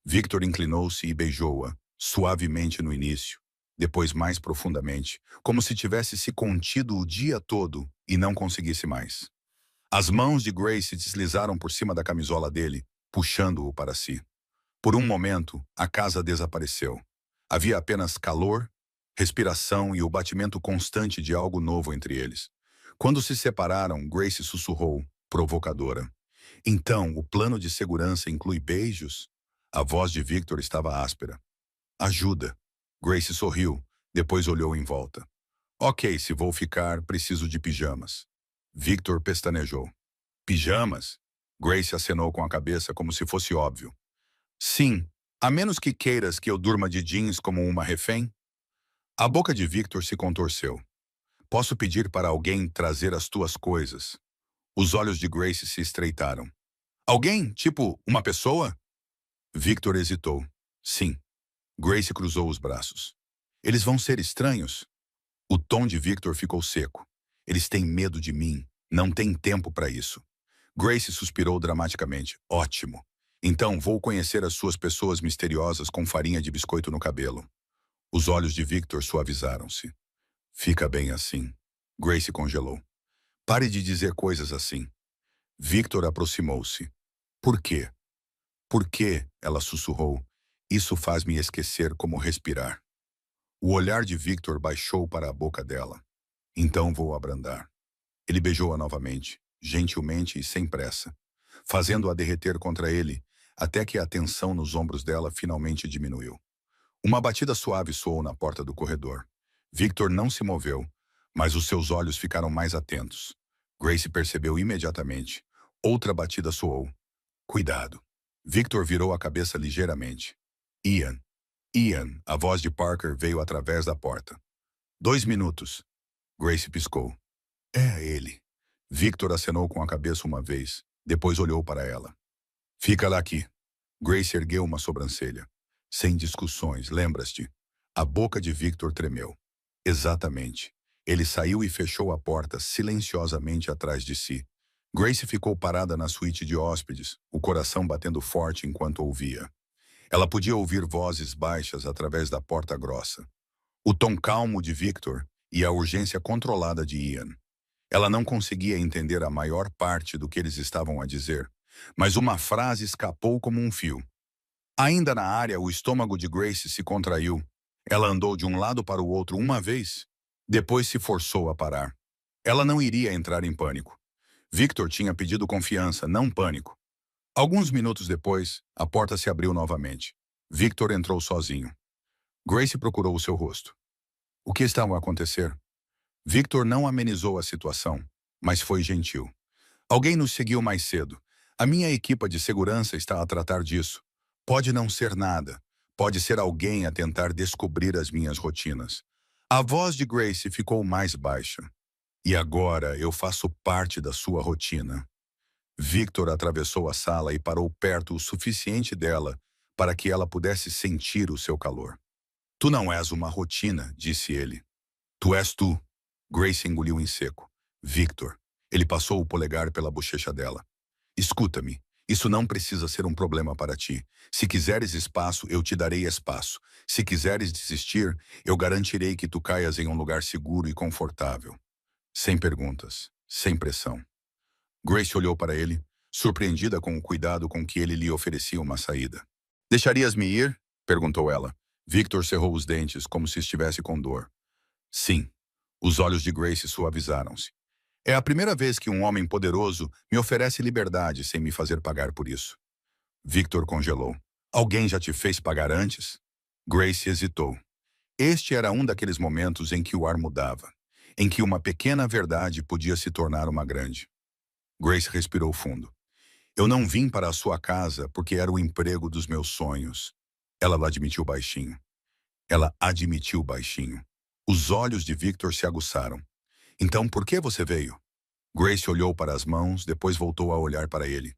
Victor inclinou-se e beijou-a, suavemente no início, depois mais profundamente, como se tivesse se contido o dia todo e não conseguisse mais. As mãos de Grace deslizaram por cima da camisola dele, puxando-o para si. Por um momento, a casa desapareceu. Havia apenas calor, respiração e o batimento constante de algo novo entre eles. Quando se separaram, Grace sussurrou, provocadora. Então, o plano de segurança inclui beijos? A voz de Victor estava áspera. Ajuda. Grace sorriu, depois olhou em volta. Ok, se vou ficar, preciso de pijamas. Victor pestanejou. Pijamas? Grace acenou com a cabeça como se fosse óbvio. Sim, a menos que queiras que eu durma de jeans como uma refém? A boca de Victor se contorceu. Posso pedir para alguém trazer as tuas coisas? Os olhos de Grace se estreitaram. Alguém? Tipo, uma pessoa? Victor hesitou. Sim. Grace cruzou os braços. Eles vão ser estranhos? O tom de Victor ficou seco. Eles têm medo de mim. Não tem tempo para isso. Grace suspirou dramaticamente. Ótimo. Então vou conhecer as suas pessoas misteriosas com farinha de biscoito no cabelo. Os olhos de Victor suavizaram-se. Fica bem assim. Grace congelou. Pare de dizer coisas assim. Victor aproximou-se. Por quê? Por quê? Ela sussurrou. Isso faz-me esquecer como respirar. O olhar de Victor baixou para a boca dela. Então vou abrandar. Ele beijou-a novamente, gentilmente e sem pressa, fazendo-a derreter contra ele, até que a tensão nos ombros dela finalmente diminuiu. Uma batida suave soou na porta do corredor. Victor não se moveu, mas os seus olhos ficaram mais atentos. Grace percebeu imediatamente. Outra batida soou. Cuidado. Victor virou a cabeça ligeiramente. Ian. Ian, a voz de Parker veio através da porta. 2 minutos. Grace piscou. É ele. Victor acenou com a cabeça uma vez, depois olhou para ela. Fica lá aqui. Grace ergueu uma sobrancelha. Sem discussões, lembras-te? A boca de Victor tremeu. Exatamente. Ele saiu e fechou a porta silenciosamente atrás de si. Grace ficou parada na suíte de hóspedes, o coração batendo forte enquanto ouvia. Ela podia ouvir vozes baixas através da porta grossa. O tom calmo de Victor e a urgência controlada de Ian. Ela não conseguia entender a maior parte do que eles estavam a dizer, mas uma frase escapou como um fio. Ainda na área, o estômago de Grace se contraiu. Ela andou de um lado para o outro uma vez, depois se forçou a parar. Ela não iria entrar em pânico. Victor tinha pedido confiança, não pânico. Alguns minutos depois, a porta se abriu novamente. Victor entrou sozinho. Grace procurou o seu rosto. O que estava a acontecer? Victor não amenizou a situação, mas foi gentil. Alguém nos seguiu mais cedo. A minha equipa de segurança está a tratar disso. Pode não ser nada. Pode ser alguém a tentar descobrir as minhas rotinas. A voz de Grace ficou mais baixa. E agora eu faço parte da sua rotina. Victor atravessou a sala e parou perto o suficiente dela para que ela pudesse sentir o seu calor. Tu não és uma rotina, disse ele. Tu és tu. Grace engoliu em seco. Victor. Ele passou o polegar pela bochecha dela. Escuta-me. Isso não precisa ser um problema para ti. Se quiseres espaço, eu te darei espaço. Se quiseres desistir, eu garantirei que tu caias em um lugar seguro e confortável. Sem perguntas, sem pressão. Grace olhou para ele, surpreendida com o cuidado com que ele lhe oferecia uma saída. Deixarias-me ir? Perguntou ela. Victor cerrou os dentes como se estivesse com dor. Sim. Os olhos de Grace suavizaram-se. É a primeira vez que um homem poderoso me oferece liberdade sem me fazer pagar por isso. Victor congelou. Alguém já te fez pagar antes? Grace hesitou. Este era um daqueles momentos em que o ar mudava, em que uma pequena verdade podia se tornar uma grande. Grace respirou fundo. Eu não vim para a sua casa porque era o emprego dos meus sonhos. Ela admitiu baixinho. Ela admitiu baixinho. Os olhos de Victor se aguçaram. Então, por que você veio? Grace olhou para as mãos, depois voltou a olhar para ele.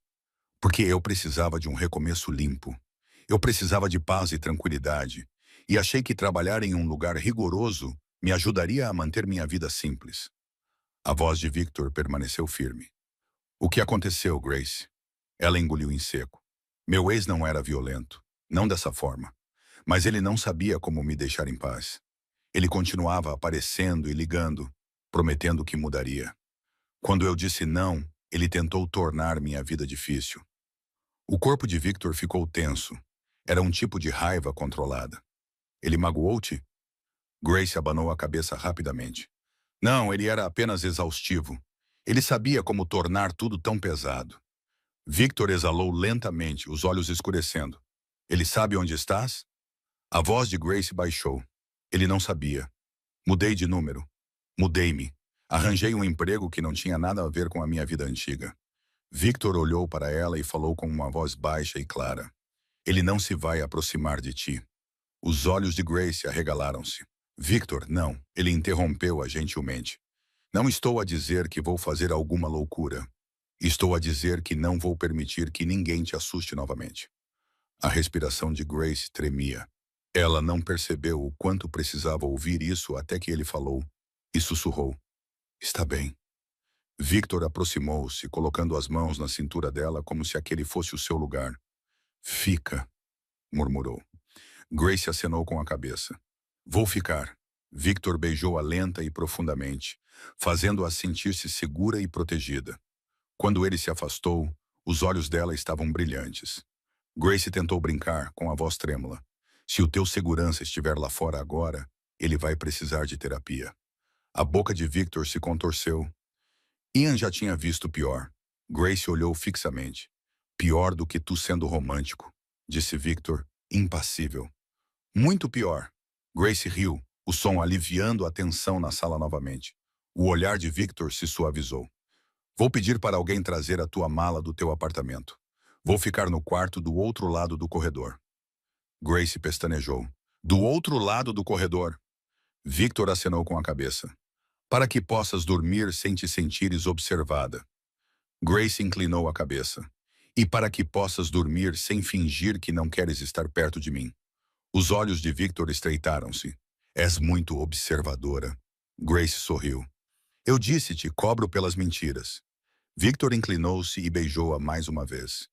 Porque eu precisava de um recomeço limpo. Eu precisava de paz e tranquilidade. E achei que trabalhar em um lugar rigoroso me ajudaria a manter minha vida simples. A voz de Victor permaneceu firme. O que aconteceu, Grace? Ela engoliu em seco. Meu ex não era violento. Não dessa forma. Mas ele não sabia como me deixar em paz. Ele continuava aparecendo e ligando, prometendo que mudaria. Quando eu disse não, ele tentou tornar minha vida difícil. O corpo de Victor ficou tenso. Era um tipo de raiva controlada. Ele magoou-te? Grace abanou a cabeça rapidamente. Não, ele era apenas exaustivo. Ele sabia como tornar tudo tão pesado. Victor exalou lentamente, os olhos escurecendo. Ele sabe onde estás? A voz de Grace baixou. Ele não sabia. Mudei de número. Mudei-me. Arranjei um emprego que não tinha nada a ver com a minha vida antiga. Victor olhou para ela e falou com uma voz baixa e clara. Ele não se vai aproximar de ti. Os olhos de Grace arregalaram-se. Victor, não. Ele interrompeu-a gentilmente. Não estou a dizer que vou fazer alguma loucura. Estou a dizer que não vou permitir que ninguém te assuste novamente. A respiração de Grace tremia. Ela não percebeu o quanto precisava ouvir isso até que ele falou e sussurrou. Está bem. Victor aproximou-se, colocando as mãos na cintura dela como se aquele fosse o seu lugar. Fica, murmurou. Grace acenou com a cabeça. Vou ficar. Victor beijou-a lenta e profundamente, fazendo-a sentir-se segura e protegida. Quando ele se afastou, os olhos dela estavam brilhantes. Grace tentou brincar, com a voz trêmula. Se o teu segurança estiver lá fora agora, ele vai precisar de terapia. A boca de Victor se contorceu. Ian já tinha visto pior. Grace olhou fixamente. Pior do que tu sendo romântico, disse Victor, impassível. Muito pior. Grace riu, o som aliviando a tensão na sala novamente. O olhar de Victor se suavizou. Vou pedir para alguém trazer a tua mala do teu apartamento. Vou ficar no quarto do outro lado do corredor. Grace pestanejou. Do outro lado do corredor. Victor acenou com a cabeça. Para que possas dormir sem te sentires observada. Grace inclinou a cabeça. E para que possas dormir sem fingir que não queres estar perto de mim. Os olhos de Victor estreitaram-se. És muito observadora. Grace sorriu. Eu disse-te, cobro pelas mentiras. Victor inclinou-se e beijou-a mais uma vez.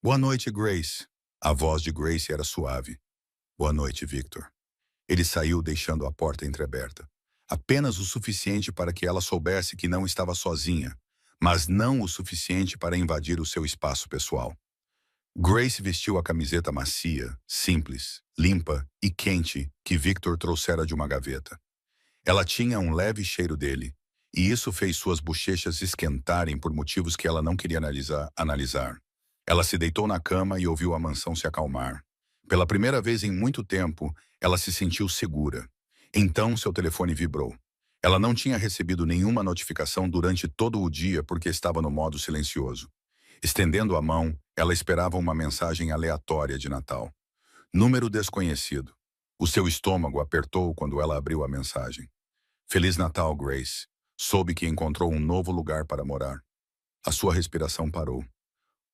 Boa noite, Grace. A voz de Grace era suave. Boa noite, Victor. Ele saiu deixando a porta entreaberta. Apenas o suficiente para que ela soubesse que não estava sozinha, mas não o suficiente para invadir o seu espaço pessoal. Grace vestiu a camiseta macia, simples, limpa e quente que Victor trouxera de uma gaveta. Ela tinha um leve cheiro dele, e isso fez suas bochechas esquentarem por motivos que ela não queria analisar. Ela se deitou na cama e ouviu a mansão se acalmar. Pela primeira vez em muito tempo, ela se sentiu segura. Então seu telefone vibrou. Ela não tinha recebido nenhuma notificação durante todo o dia porque estava no modo silencioso. Estendendo a mão, ela esperava uma mensagem aleatória de Natal. Número desconhecido. O seu estômago apertou quando ela abriu a mensagem. Feliz Natal, Grace. Soube que encontrou um novo lugar para morar. A sua respiração parou.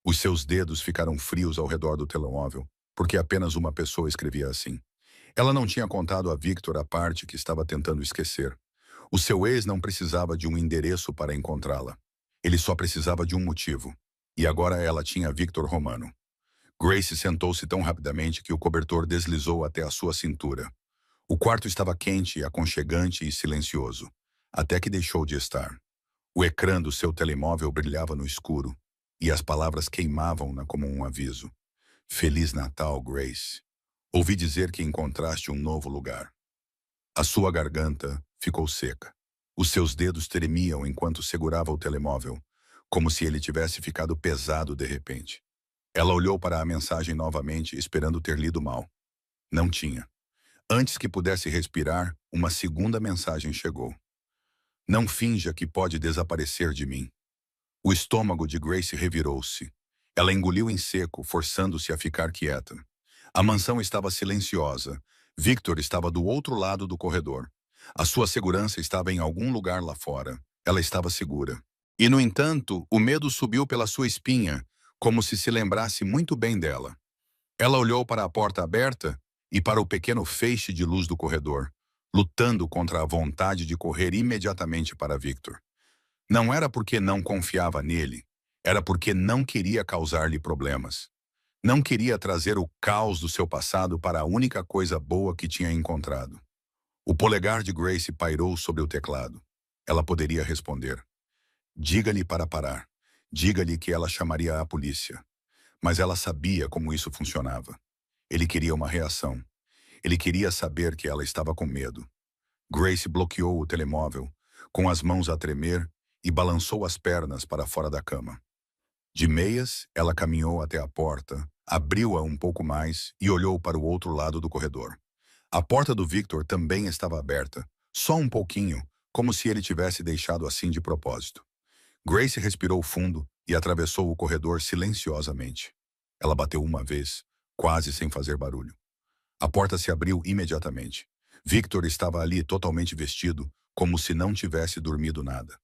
Os seus dedos ficaram frios ao redor do telemóvel, porque apenas uma pessoa escrevia assim. Ela não tinha contado a Victor a parte que estava tentando esquecer. O seu ex não precisava de um endereço para encontrá-la. Ele só precisava de um motivo. E agora ela tinha Victor Romano. Grace sentou-se tão rapidamente que o cobertor deslizou até a sua cintura. O quarto estava quente, aconchegante e silencioso, até que deixou de estar. O ecrã do seu telemóvel brilhava no escuro, e as palavras queimavam-na como um aviso. Feliz Natal, Grace. Ouvi dizer que encontraste um novo lugar. A sua garganta ficou seca. Os seus dedos tremiam enquanto segurava o telemóvel, como se ele tivesse ficado pesado de repente. Ela olhou para a mensagem novamente, esperando ter lido mal. Não tinha. Antes que pudesse respirar, uma segunda mensagem chegou. Não finja que pode desaparecer de mim. O estômago de Grace revirou-se. Ela engoliu em seco, forçando-se a ficar quieta. A mansão estava silenciosa. Victor estava do outro lado do corredor. A sua segurança estava em algum lugar lá fora. Ela estava segura. E, no entanto, o medo subiu pela sua espinha, como se lembrasse muito bem dela. Ela olhou para a porta aberta e para o pequeno feixe de luz do corredor, lutando contra a vontade de correr imediatamente para Victor. Não era porque não confiava nele, era porque não queria causar-lhe problemas. Não queria trazer o caos do seu passado para a única coisa boa que tinha encontrado. O polegar de Grace pairou sobre o teclado. Ela poderia responder. Diga-lhe para parar. Diga-lhe que ela chamaria a polícia. Mas ela sabia como isso funcionava. Ele queria uma reação. Ele queria saber que ela estava com medo. Grace bloqueou o telemóvel, com as mãos a tremer, e balançou as pernas para fora da cama. De meias, ela caminhou até a porta, abriu-a um pouco mais e olhou para o outro lado do corredor. A porta do Victor também estava aberta, só um pouquinho, como se ele tivesse deixado assim de propósito. Grace respirou fundo e atravessou o corredor silenciosamente. Ela bateu uma vez, quase sem fazer barulho. A porta se abriu imediatamente. Victor estava ali totalmente vestido, como se não tivesse dormido nada.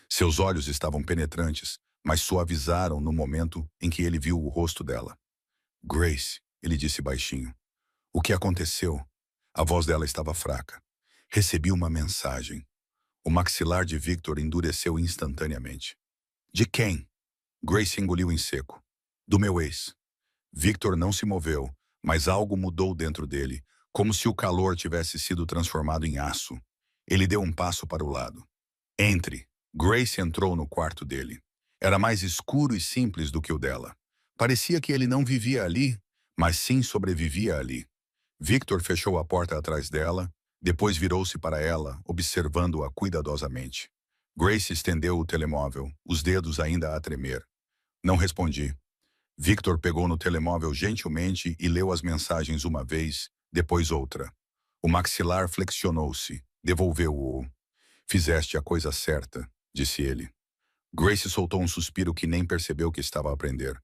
Seus olhos estavam penetrantes, mas suavizaram no momento em que ele viu o rosto dela. Grace, ele disse baixinho. O que aconteceu? A voz dela estava fraca. Recebi uma mensagem. O maxilar de Victor endureceu instantaneamente. De quem? Grace engoliu em seco. Do meu ex. Victor não se moveu, mas algo mudou dentro dele, como se o calor tivesse sido transformado em aço. Ele deu um passo para o lado. Entre. Grace entrou no quarto dele. Era mais escuro e simples do que o dela. Parecia que ele não vivia ali, mas sim sobrevivia ali. Victor fechou a porta atrás dela, depois virou-se para ela, observando-a cuidadosamente. Grace estendeu o telemóvel, os dedos ainda a tremer. Não respondi. Victor pegou no telemóvel gentilmente e leu as mensagens uma vez, depois outra. O maxilar flexionou-se, devolveu-o. Fizeste a coisa certa, disse ele. Grace soltou um suspiro que nem percebeu que estava a aprender.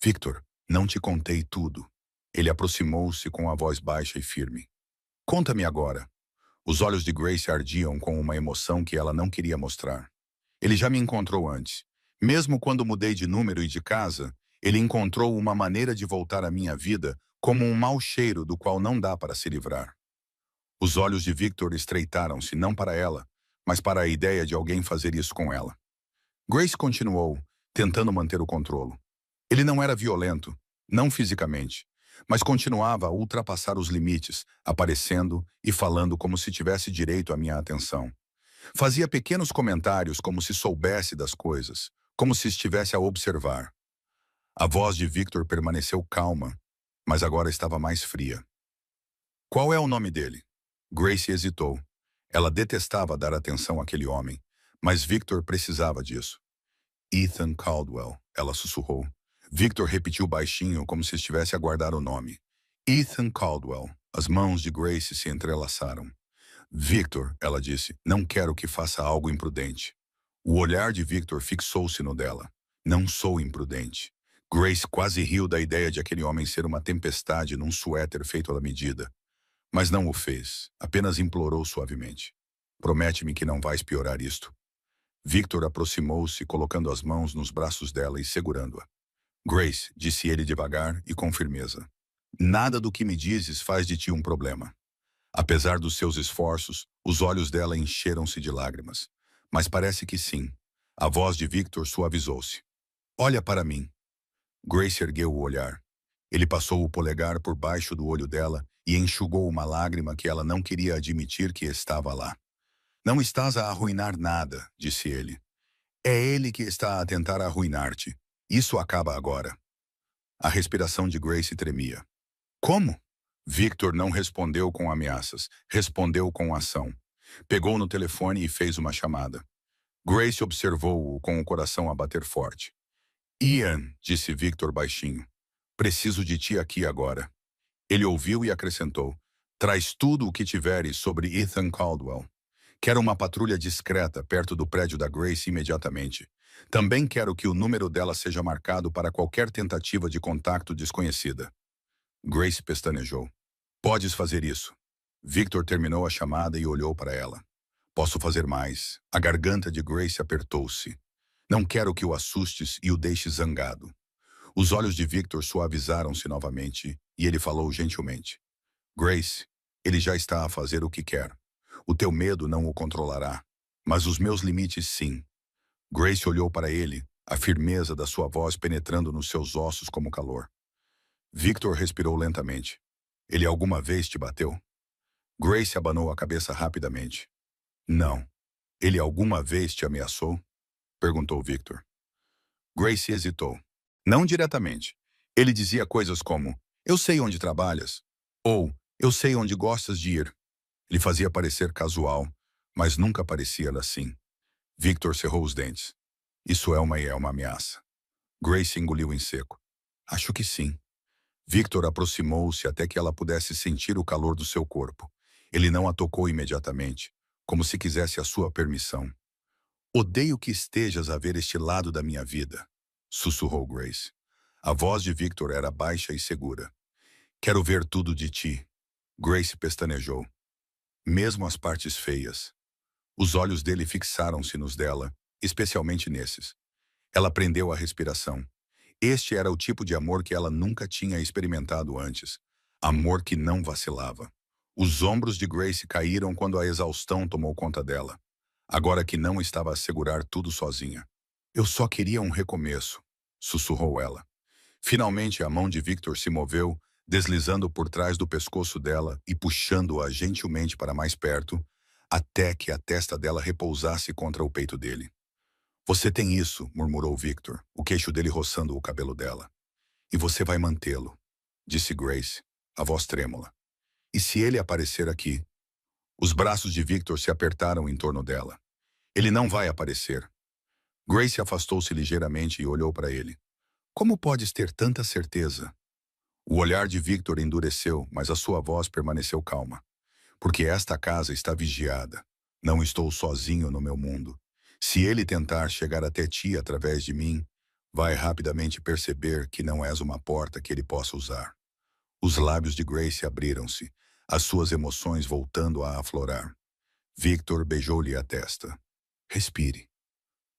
Victor, não te contei tudo. Ele aproximou-se com a voz baixa e firme. Conta-me agora. Os olhos de Grace ardiam com uma emoção que ela não queria mostrar. Ele já me encontrou antes. Mesmo quando mudei de número e de casa, ele encontrou uma maneira de voltar à minha vida como um mau cheiro do qual não dá para se livrar. Os olhos de Victor estreitaram-se não para ela, mas para a ideia de alguém fazer isso com ela. Grace continuou, tentando manter o controle. Ele não era violento, não fisicamente, mas continuava a ultrapassar os limites, aparecendo e falando como se tivesse direito à minha atenção. Fazia pequenos comentários como se soubesse das coisas, como se estivesse a observar. A voz de Victor permaneceu calma, mas agora estava mais fria. Qual é o nome dele? Grace hesitou. Ela detestava dar atenção àquele homem, mas Victor precisava disso. Ethan Caldwell, ela sussurrou. Victor repetiu baixinho, como se estivesse a guardar o nome. Ethan Caldwell. As mãos de Grace se entrelaçaram. Victor, ela disse, não quero que faça algo imprudente. O olhar de Victor fixou-se no dela. Não sou imprudente. Grace quase riu da ideia de aquele homem ser uma tempestade num suéter feito à medida. Mas não o fez, apenas implorou suavemente. Promete-me que não vais piorar isto. Victor aproximou-se, colocando as mãos nos braços dela e segurando-a. Grace, disse ele devagar e com firmeza. Nada do que me dizes faz de ti um problema. Apesar dos seus esforços, os olhos dela encheram-se de lágrimas. Mas parece que sim. A voz de Victor suavizou-se. Olha para mim. Grace ergueu o olhar. Ele passou o polegar por baixo do olho dela e enxugou uma lágrima que ela não queria admitir que estava lá. Não estás a arruinar nada, disse ele. É ele que está a tentar arruinar-te. Isso acaba agora. A respiração de Grace tremia. Como? Victor não respondeu com ameaças, respondeu com ação. Pegou no telefone e fez uma chamada. Grace observou-o com o coração a bater forte. Ian, disse Victor baixinho. Preciso de ti aqui agora. Ele ouviu e acrescentou. Traz tudo o que tiveres sobre Ethan Caldwell. Quero uma patrulha discreta perto do prédio da Grace imediatamente. Também quero que o número dela seja marcado para qualquer tentativa de contato desconhecida. Grace pestanejou. Podes fazer isso. Victor terminou a chamada e olhou para ela. Posso fazer mais. A garganta de Grace apertou-se. Não quero que o assustes e o deixes zangado. Os olhos de Victor suavizaram-se novamente e ele falou gentilmente. Grace, ele já está a fazer o que quer. O teu medo não o controlará, mas os meus limites sim. Grace olhou para ele, a firmeza da sua voz penetrando nos seus ossos como calor. Victor respirou lentamente. Ele alguma vez te bateu? Grace abanou a cabeça rapidamente. Não. Ele alguma vez te ameaçou? Perguntou Victor. Grace hesitou. Não diretamente. Ele dizia coisas como, eu sei onde trabalhas, ou eu sei onde gostas de ir. Ele fazia parecer casual, mas nunca parecia assim. Victor cerrou os dentes. Isso é uma ameaça. Grace engoliu em seco. Acho que sim. Victor aproximou-se até que ela pudesse sentir o calor do seu corpo. Ele não a tocou imediatamente, como se quisesse a sua permissão. Odeio que estejas a ver este lado da minha vida, sussurrou Grace. A voz de Victor era baixa e segura. Quero ver tudo de ti. Grace pestanejou. Mesmo as partes feias. Os olhos dele fixaram-se nos dela, especialmente nesses. Ela prendeu a respiração. Este era o tipo de amor que ela nunca tinha experimentado antes. Amor que não vacilava. Os ombros de Grace caíram quando a exaustão tomou conta dela. Agora que não estava a segurar tudo sozinha. Eu só queria um recomeço, sussurrou ela. Finalmente a mão de Victor se moveu, deslizando por trás do pescoço dela e puxando-a gentilmente para mais perto, até que a testa dela repousasse contra o peito dele. Você tem isso, murmurou Victor, o queixo dele roçando o cabelo dela. E você vai mantê-lo, disse Grace, a voz trêmula. E se ele aparecer aqui? Os braços de Victor se apertaram em torno dela. Ele não vai aparecer. Grace afastou-se ligeiramente e olhou para ele. Como podes ter tanta certeza? O olhar de Victor endureceu, mas a sua voz permaneceu calma. Porque esta casa está vigiada. Não estou sozinho no meu mundo. Se ele tentar chegar até ti através de mim, vai rapidamente perceber que não és uma porta que ele possa usar. Os lábios de Grace abriram-se, as suas emoções voltando a aflorar. Victor beijou-lhe a testa. Respire.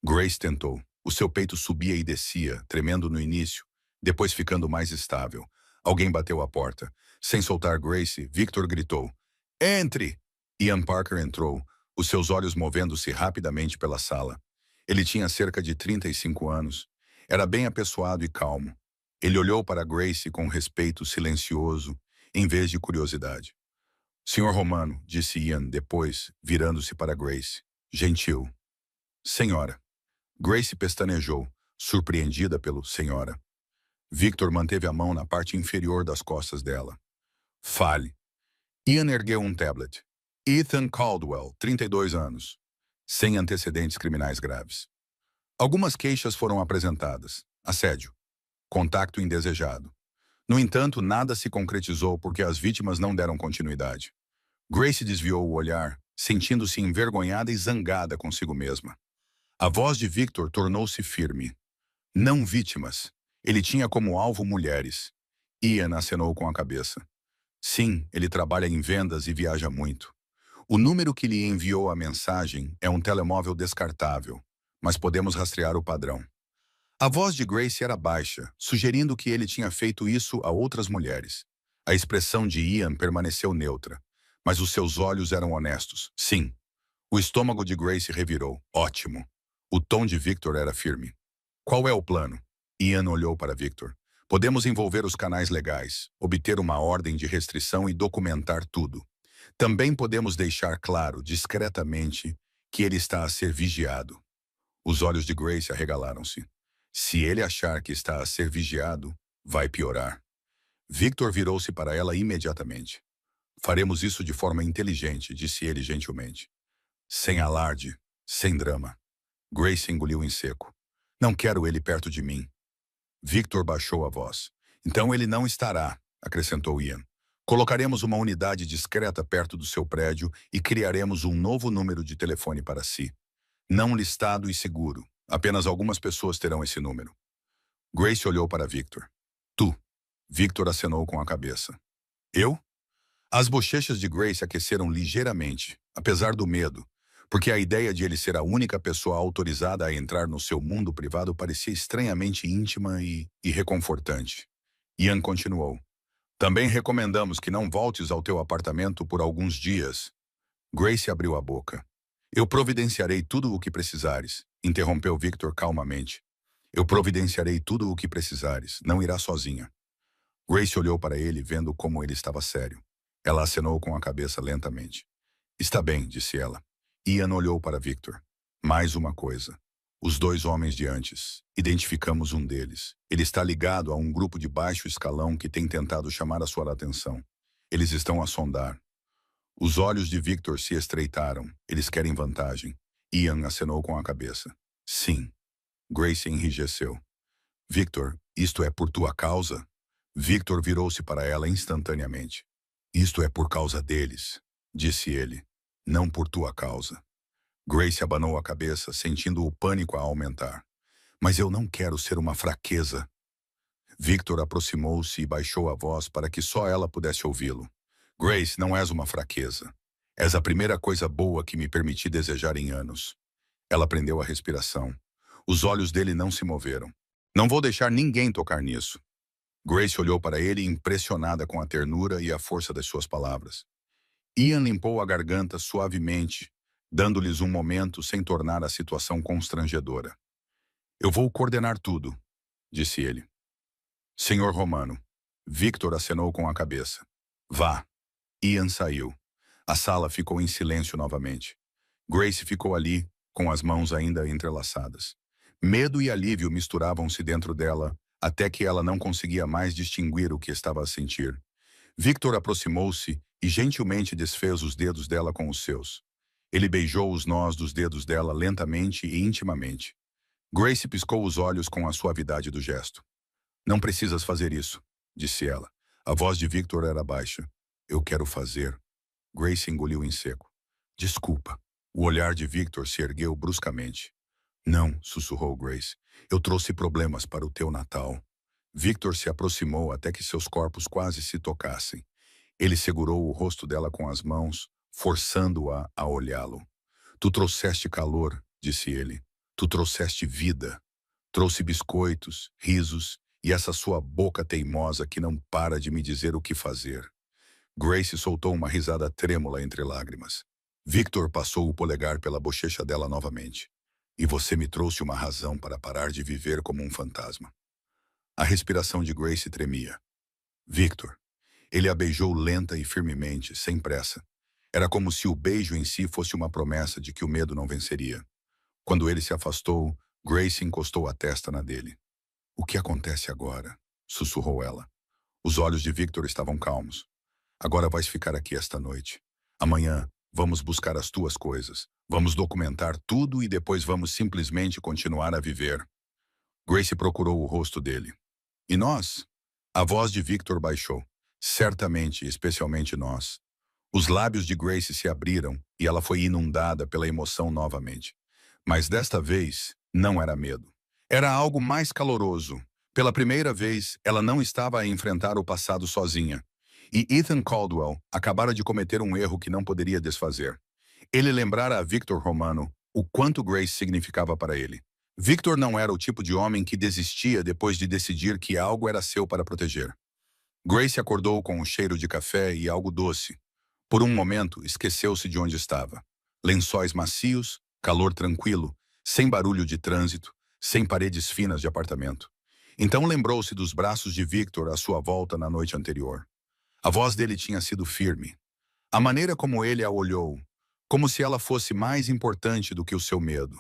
Grace tentou. O seu peito subia e descia, tremendo no início, depois ficando mais estável. Alguém bateu à porta. Sem soltar Grace, Victor gritou. Entre! Ian Parker entrou, os seus olhos movendo-se rapidamente pela sala. Ele tinha cerca de 35 anos. Era bem apessoado e calmo. Ele olhou para Grace com respeito silencioso, em vez de curiosidade. Senhor Romano, disse Ian depois, virando-se para Grace. Gentil. Senhora. Grace pestanejou, surpreendida pelo senhora. Victor manteve a mão na parte inferior das costas dela. Fale. Ian ergueu um tablet. Ethan Caldwell, 32 anos. Sem antecedentes criminais graves. Algumas queixas foram apresentadas. Assédio. Contacto indesejado. No entanto, nada se concretizou porque as vítimas não deram continuidade. Grace desviou o olhar, sentindo-se envergonhada e zangada consigo mesma. A voz de Victor tornou-se firme. Não vítimas. Ele tinha como alvo mulheres. Ian acenou com a cabeça. Sim, ele trabalha em vendas e viaja muito. O número que lhe enviou a mensagem é um telemóvel descartável, mas podemos rastrear o padrão. A voz de Grace era baixa, sugerindo que ele tinha feito isso a outras mulheres. A expressão de Ian permaneceu neutra, mas os seus olhos eram honestos. Sim. O estômago de Grace revirou. Ótimo. O tom de Victor era firme. Qual é o plano? Ian olhou para Victor. Podemos envolver os canais legais, obter uma ordem de restrição e documentar tudo. Também podemos deixar claro, discretamente, que ele está a ser vigiado. Os olhos de Grace arregalaram-se. Se ele achar que está a ser vigiado, vai piorar. Victor virou-se para ela imediatamente. Faremos isso de forma inteligente, disse ele gentilmente. Sem alarde, sem drama. Grace engoliu em seco. Não quero ele perto de mim. Victor baixou a voz. Então ele não estará, acrescentou Ian. Colocaremos uma unidade discreta perto do seu prédio e criaremos um novo número de telefone para si. Não listado e seguro. Apenas algumas pessoas terão esse número. Grace olhou para Victor. Tu. Victor acenou com a cabeça. Eu? As bochechas de Grace aqueceram ligeiramente, apesar do medo, porque a ideia de ele ser a única pessoa autorizada a entrar no seu mundo privado parecia estranhamente íntima e reconfortante. Ian continuou. Também recomendamos que não voltes ao teu apartamento por alguns dias. Grace abriu a boca. Eu providenciarei tudo o que precisares, interrompeu Victor calmamente. Eu providenciarei tudo o que precisares, não irá sozinha. Grace olhou para ele, vendo como ele estava sério. Ela acenou com a cabeça lentamente. Está bem, disse ela. Ian olhou para Victor. Mais uma coisa. Os dois homens de antes. Identificamos um deles. Ele está ligado a um grupo de baixo escalão que tem tentado chamar a sua atenção. Eles estão a sondar. Os olhos de Victor se estreitaram. Eles querem vantagem. Ian acenou com a cabeça. Sim. Grace enrijeceu. Victor, isto é por tua causa? Victor virou-se para ela instantaneamente. Isto é por causa deles, disse ele. Não por tua causa. Grace abanou a cabeça, sentindo o pânico a aumentar. Mas eu não quero ser uma fraqueza. Victor aproximou-se e baixou a voz para que só ela pudesse ouvi-lo. Grace, não és uma fraqueza. És a primeira coisa boa que me permiti desejar em anos. Ela prendeu a respiração. Os olhos dele não se moveram. Não vou deixar ninguém tocar nisso. Grace olhou para ele impressionada com a ternura e a força das suas palavras. Ian limpou a garganta suavemente, dando-lhes um momento sem tornar a situação constrangedora. Eu vou coordenar tudo, disse ele. Senhor Romano. Victor acenou com a cabeça. Vá. Ian saiu. A sala ficou em silêncio novamente. Grace ficou ali, com as mãos ainda entrelaçadas. Medo e alívio misturavam-se dentro dela, até que ela não conseguia mais distinguir o que estava a sentir. Victor aproximou-se e gentilmente desfez os dedos dela com os seus. Ele beijou os nós dos dedos dela lentamente e intimamente. Grace piscou os olhos com a suavidade do gesto. Não precisas fazer isso, disse ela. A voz de Victor era baixa. Eu quero fazer. Grace engoliu em seco. Desculpa. O olhar de Victor se ergueu bruscamente. Não, sussurrou Grace. Eu trouxe problemas para o teu Natal. Victor se aproximou até que seus corpos quase se tocassem. Ele segurou o rosto dela com as mãos, forçando-a a olhá-lo. Tu trouxeste calor, disse ele. Tu trouxeste vida. Trouxe biscoitos, risos e essa sua boca teimosa que não para de me dizer o que fazer. Grace soltou uma risada trêmula entre lágrimas. Victor passou o polegar pela bochecha dela novamente. E você me trouxe uma razão para parar de viver como um fantasma. A respiração de Grace tremia. Victor. Ele a beijou lenta e firmemente, sem pressa. Era como se o beijo em si fosse uma promessa de que o medo não venceria. Quando ele se afastou, Grace encostou a testa na dele. O que acontece agora? Sussurrou ela. Os olhos de Victor estavam calmos. Agora vais ficar aqui esta noite. Amanhã, vamos buscar as tuas coisas. Vamos documentar tudo e depois vamos simplesmente continuar a viver. Grace procurou o rosto dele. E nós? A voz de Victor baixou. Certamente, especialmente nós. Os lábios de Grace se abriram e ela foi inundada pela emoção novamente. Mas desta vez, não era medo. Era algo mais caloroso. Pela primeira vez, ela não estava a enfrentar o passado sozinha. E Ethan Caldwell acabara de cometer um erro que não poderia desfazer. Ele lembrara a Victor Romano o quanto Grace significava para ele. Victor não era o tipo de homem que desistia depois de decidir que algo era seu para proteger. Grace acordou com um cheiro de café e algo doce. Por um momento, esqueceu-se de onde estava. Lençóis macios, calor tranquilo, sem barulho de trânsito, sem paredes finas de apartamento. Então lembrou-se dos braços de Victor à sua volta na noite anterior. A voz dele tinha sido firme. A maneira como ele a olhou, como se ela fosse mais importante do que o seu medo.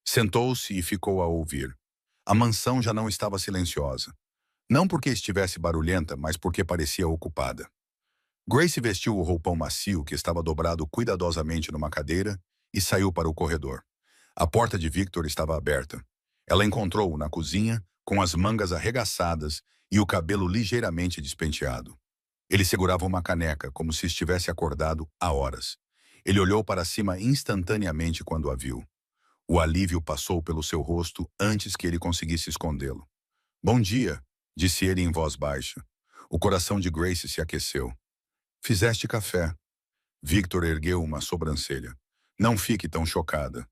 Sentou-se e ficou a ouvir. A mansão já não estava silenciosa. Não porque estivesse barulhenta, mas porque parecia ocupada. Grace vestiu o roupão macio que estava dobrado cuidadosamente numa cadeira e saiu para o corredor. A porta de Victor estava aberta. Ela encontrou-o na cozinha, com as mangas arregaçadas e o cabelo ligeiramente despenteado. Ele segurava uma caneca, como se estivesse acordado há horas. Ele olhou para cima instantaneamente quando a viu. O alívio passou pelo seu rosto antes que ele conseguisse escondê-lo. Bom dia, disse ele em voz baixa. O coração de Grace se aqueceu. Fizeste café. Victor ergueu uma sobrancelha. Não fique tão chocada.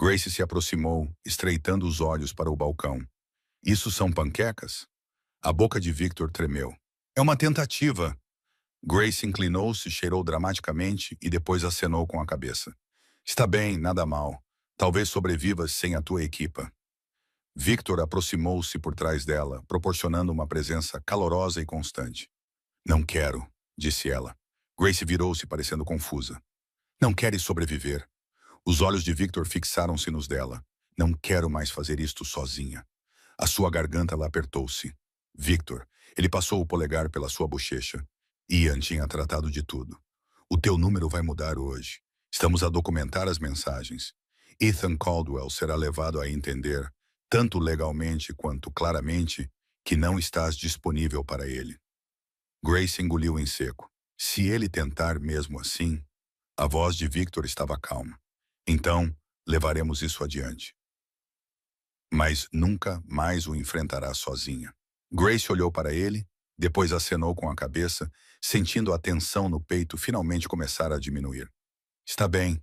Grace se aproximou, estreitando os olhos para o balcão. Isso são panquecas? A boca de Victor tremeu. É uma tentativa. Grace inclinou-se, cheirou dramaticamente e depois acenou com a cabeça. Está bem, nada mal. Talvez sobrevivas sem a tua equipa. Victor aproximou-se por trás dela, proporcionando uma presença calorosa e constante. Não quero, disse ela. Grace virou-se parecendo confusa. Não queres sobreviver? Os olhos de Victor fixaram-se nos dela. Não quero mais fazer isto sozinha. A sua garganta lá apertou-se. Victor, ele passou o polegar pela sua bochecha. Ian tinha tratado de tudo. O teu número vai mudar hoje. Estamos a documentar as mensagens. Ethan Caldwell será levado a entender, tanto legalmente quanto claramente, que não estás disponível para ele. Grace engoliu em seco. Se ele tentar mesmo assim... A voz de Victor estava calma. Então, levaremos isso adiante. Mas nunca mais o enfrentará sozinha. Grace olhou para ele, depois acenou com a cabeça, sentindo a tensão no peito finalmente começar a diminuir. Está bem.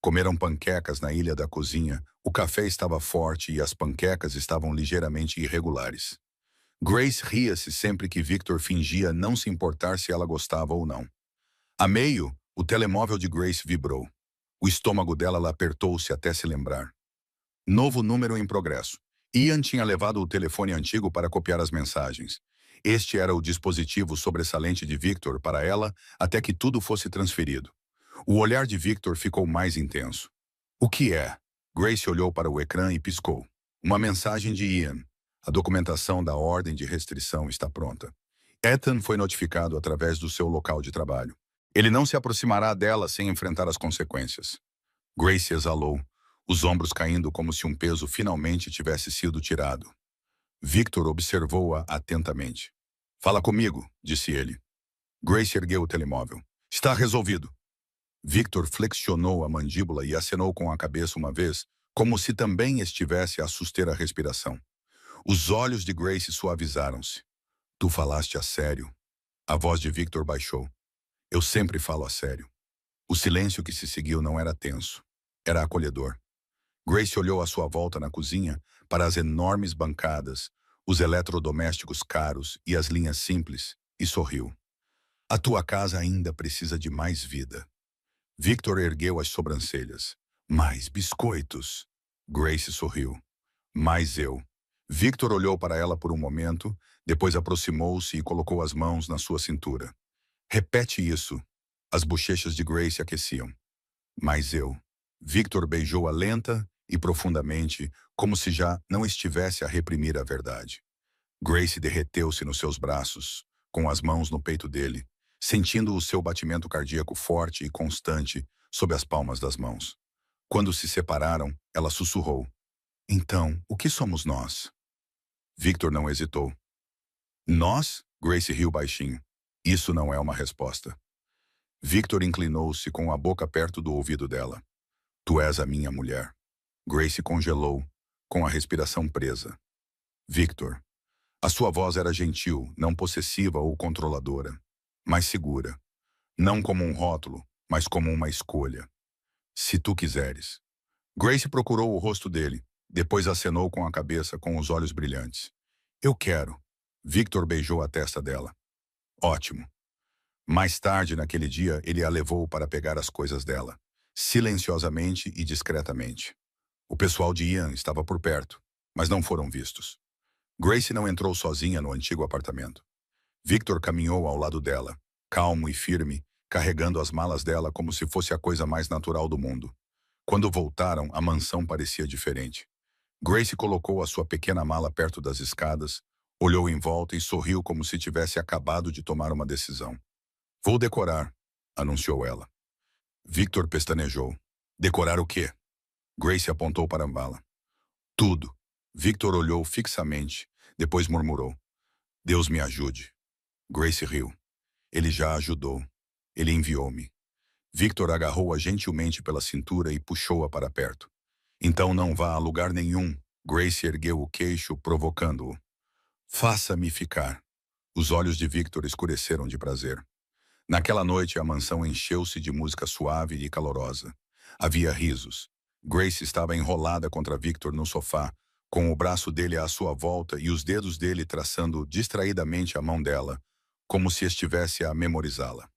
Comeram panquecas na ilha da cozinha, o café estava forte e as panquecas estavam ligeiramente irregulares. Grace ria-se sempre que Victor fingia não se importar se ela gostava ou não. A meio, o telemóvel de Grace vibrou. O estômago dela lá apertou-se até se lembrar. Novo número em progresso. Ian tinha levado o telefone antigo para copiar as mensagens. Este era o dispositivo sobressalente de Victor para ela até que tudo fosse transferido. O olhar de Victor ficou mais intenso. O que é? Grace olhou para o ecrã e piscou. Uma mensagem de Ian. A documentação da ordem de restrição está pronta. Ethan foi notificado através do seu local de trabalho. Ele não se aproximará dela sem enfrentar as consequências. Grace exalou, os ombros caindo como se um peso finalmente tivesse sido tirado. Victor observou-a atentamente. Fala comigo, disse ele. Grace ergueu o telemóvel. Está resolvido. Victor flexionou a mandíbula e acenou com a cabeça uma vez, como se também estivesse a suster a respiração. Os olhos de Grace suavizaram-se. Tu falaste a sério. A voz de Victor baixou. Eu sempre falo a sério. O silêncio que se seguiu não era tenso. Era acolhedor. Grace olhou à sua volta na cozinha para as enormes bancadas, os eletrodomésticos caros e as linhas simples, e sorriu. A tua casa ainda precisa de mais vida. Victor ergueu as sobrancelhas. Mais biscoitos. Grace sorriu. Mais eu. Victor olhou para ela por um momento, depois aproximou-se e colocou as mãos na sua cintura. Repete isso. As bochechas de Grace aqueciam. Mas eu. Victor beijou-a lenta e profundamente, como se já não estivesse a reprimir a verdade. Grace derreteu-se nos seus braços, com as mãos no peito dele, sentindo o seu batimento cardíaco forte e constante sob as palmas das mãos. Quando se separaram, ela sussurrou. Então, o que somos nós? Victor não hesitou. Nós? Grace riu baixinho. Isso não é uma resposta. Victor inclinou-se com a boca perto do ouvido dela. Tu és a minha mulher. Grace congelou, com a respiração presa. Victor. A sua voz era gentil, não possessiva ou controladora, mas segura. Não como um rótulo, mas como uma escolha. Se tu quiseres. Grace procurou o rosto dele, depois acenou com a cabeça com os olhos brilhantes. Eu quero. Victor beijou a testa dela. Ótimo. Mais tarde, naquele dia, ele a levou para pegar as coisas dela, silenciosamente e discretamente. O pessoal de Ian estava por perto, mas não foram vistos. Grace não entrou sozinha no antigo apartamento. Victor caminhou ao lado dela, calmo e firme, carregando as malas dela como se fosse a coisa mais natural do mundo. Quando voltaram, a mansão parecia diferente. Grace colocou a sua pequena mala perto das escadas, olhou em volta e sorriu como se tivesse acabado de tomar uma decisão. Vou decorar, anunciou ela. Victor pestanejou. Decorar o quê? Grace apontou para a mala. Tudo. Victor olhou fixamente, depois murmurou. Deus me ajude. Grace riu. Ele já ajudou. Ele enviou-me. Victor agarrou-a gentilmente pela cintura e puxou-a para perto. Então não vá a lugar nenhum. Grace ergueu o queixo, provocando-o. Faça-me ficar. Os olhos de Victor escureceram de prazer. Naquela noite, a mansão encheu-se de música suave e calorosa. Havia risos. Grace estava enrolada contra Victor no sofá, com o braço dele à sua volta e os dedos dele traçando distraidamente a mão dela, como se estivesse a memorizá-la.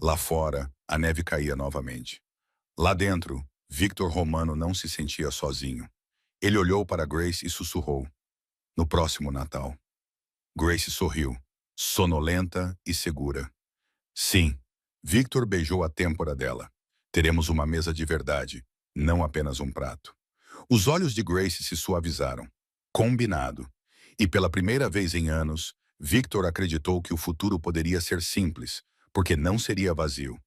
Lá fora, a neve caía novamente. Lá dentro, Victor Romano não se sentia sozinho. Ele olhou para Grace e sussurrou. No próximo Natal. Grace sorriu, sonolenta e segura. Sim. Victor beijou a têmpora dela. Teremos uma mesa de verdade, não apenas um prato. Os olhos de Grace se suavizaram. Combinado. E pela primeira vez em anos, Victor acreditou que o futuro poderia ser simples, porque não seria vazio.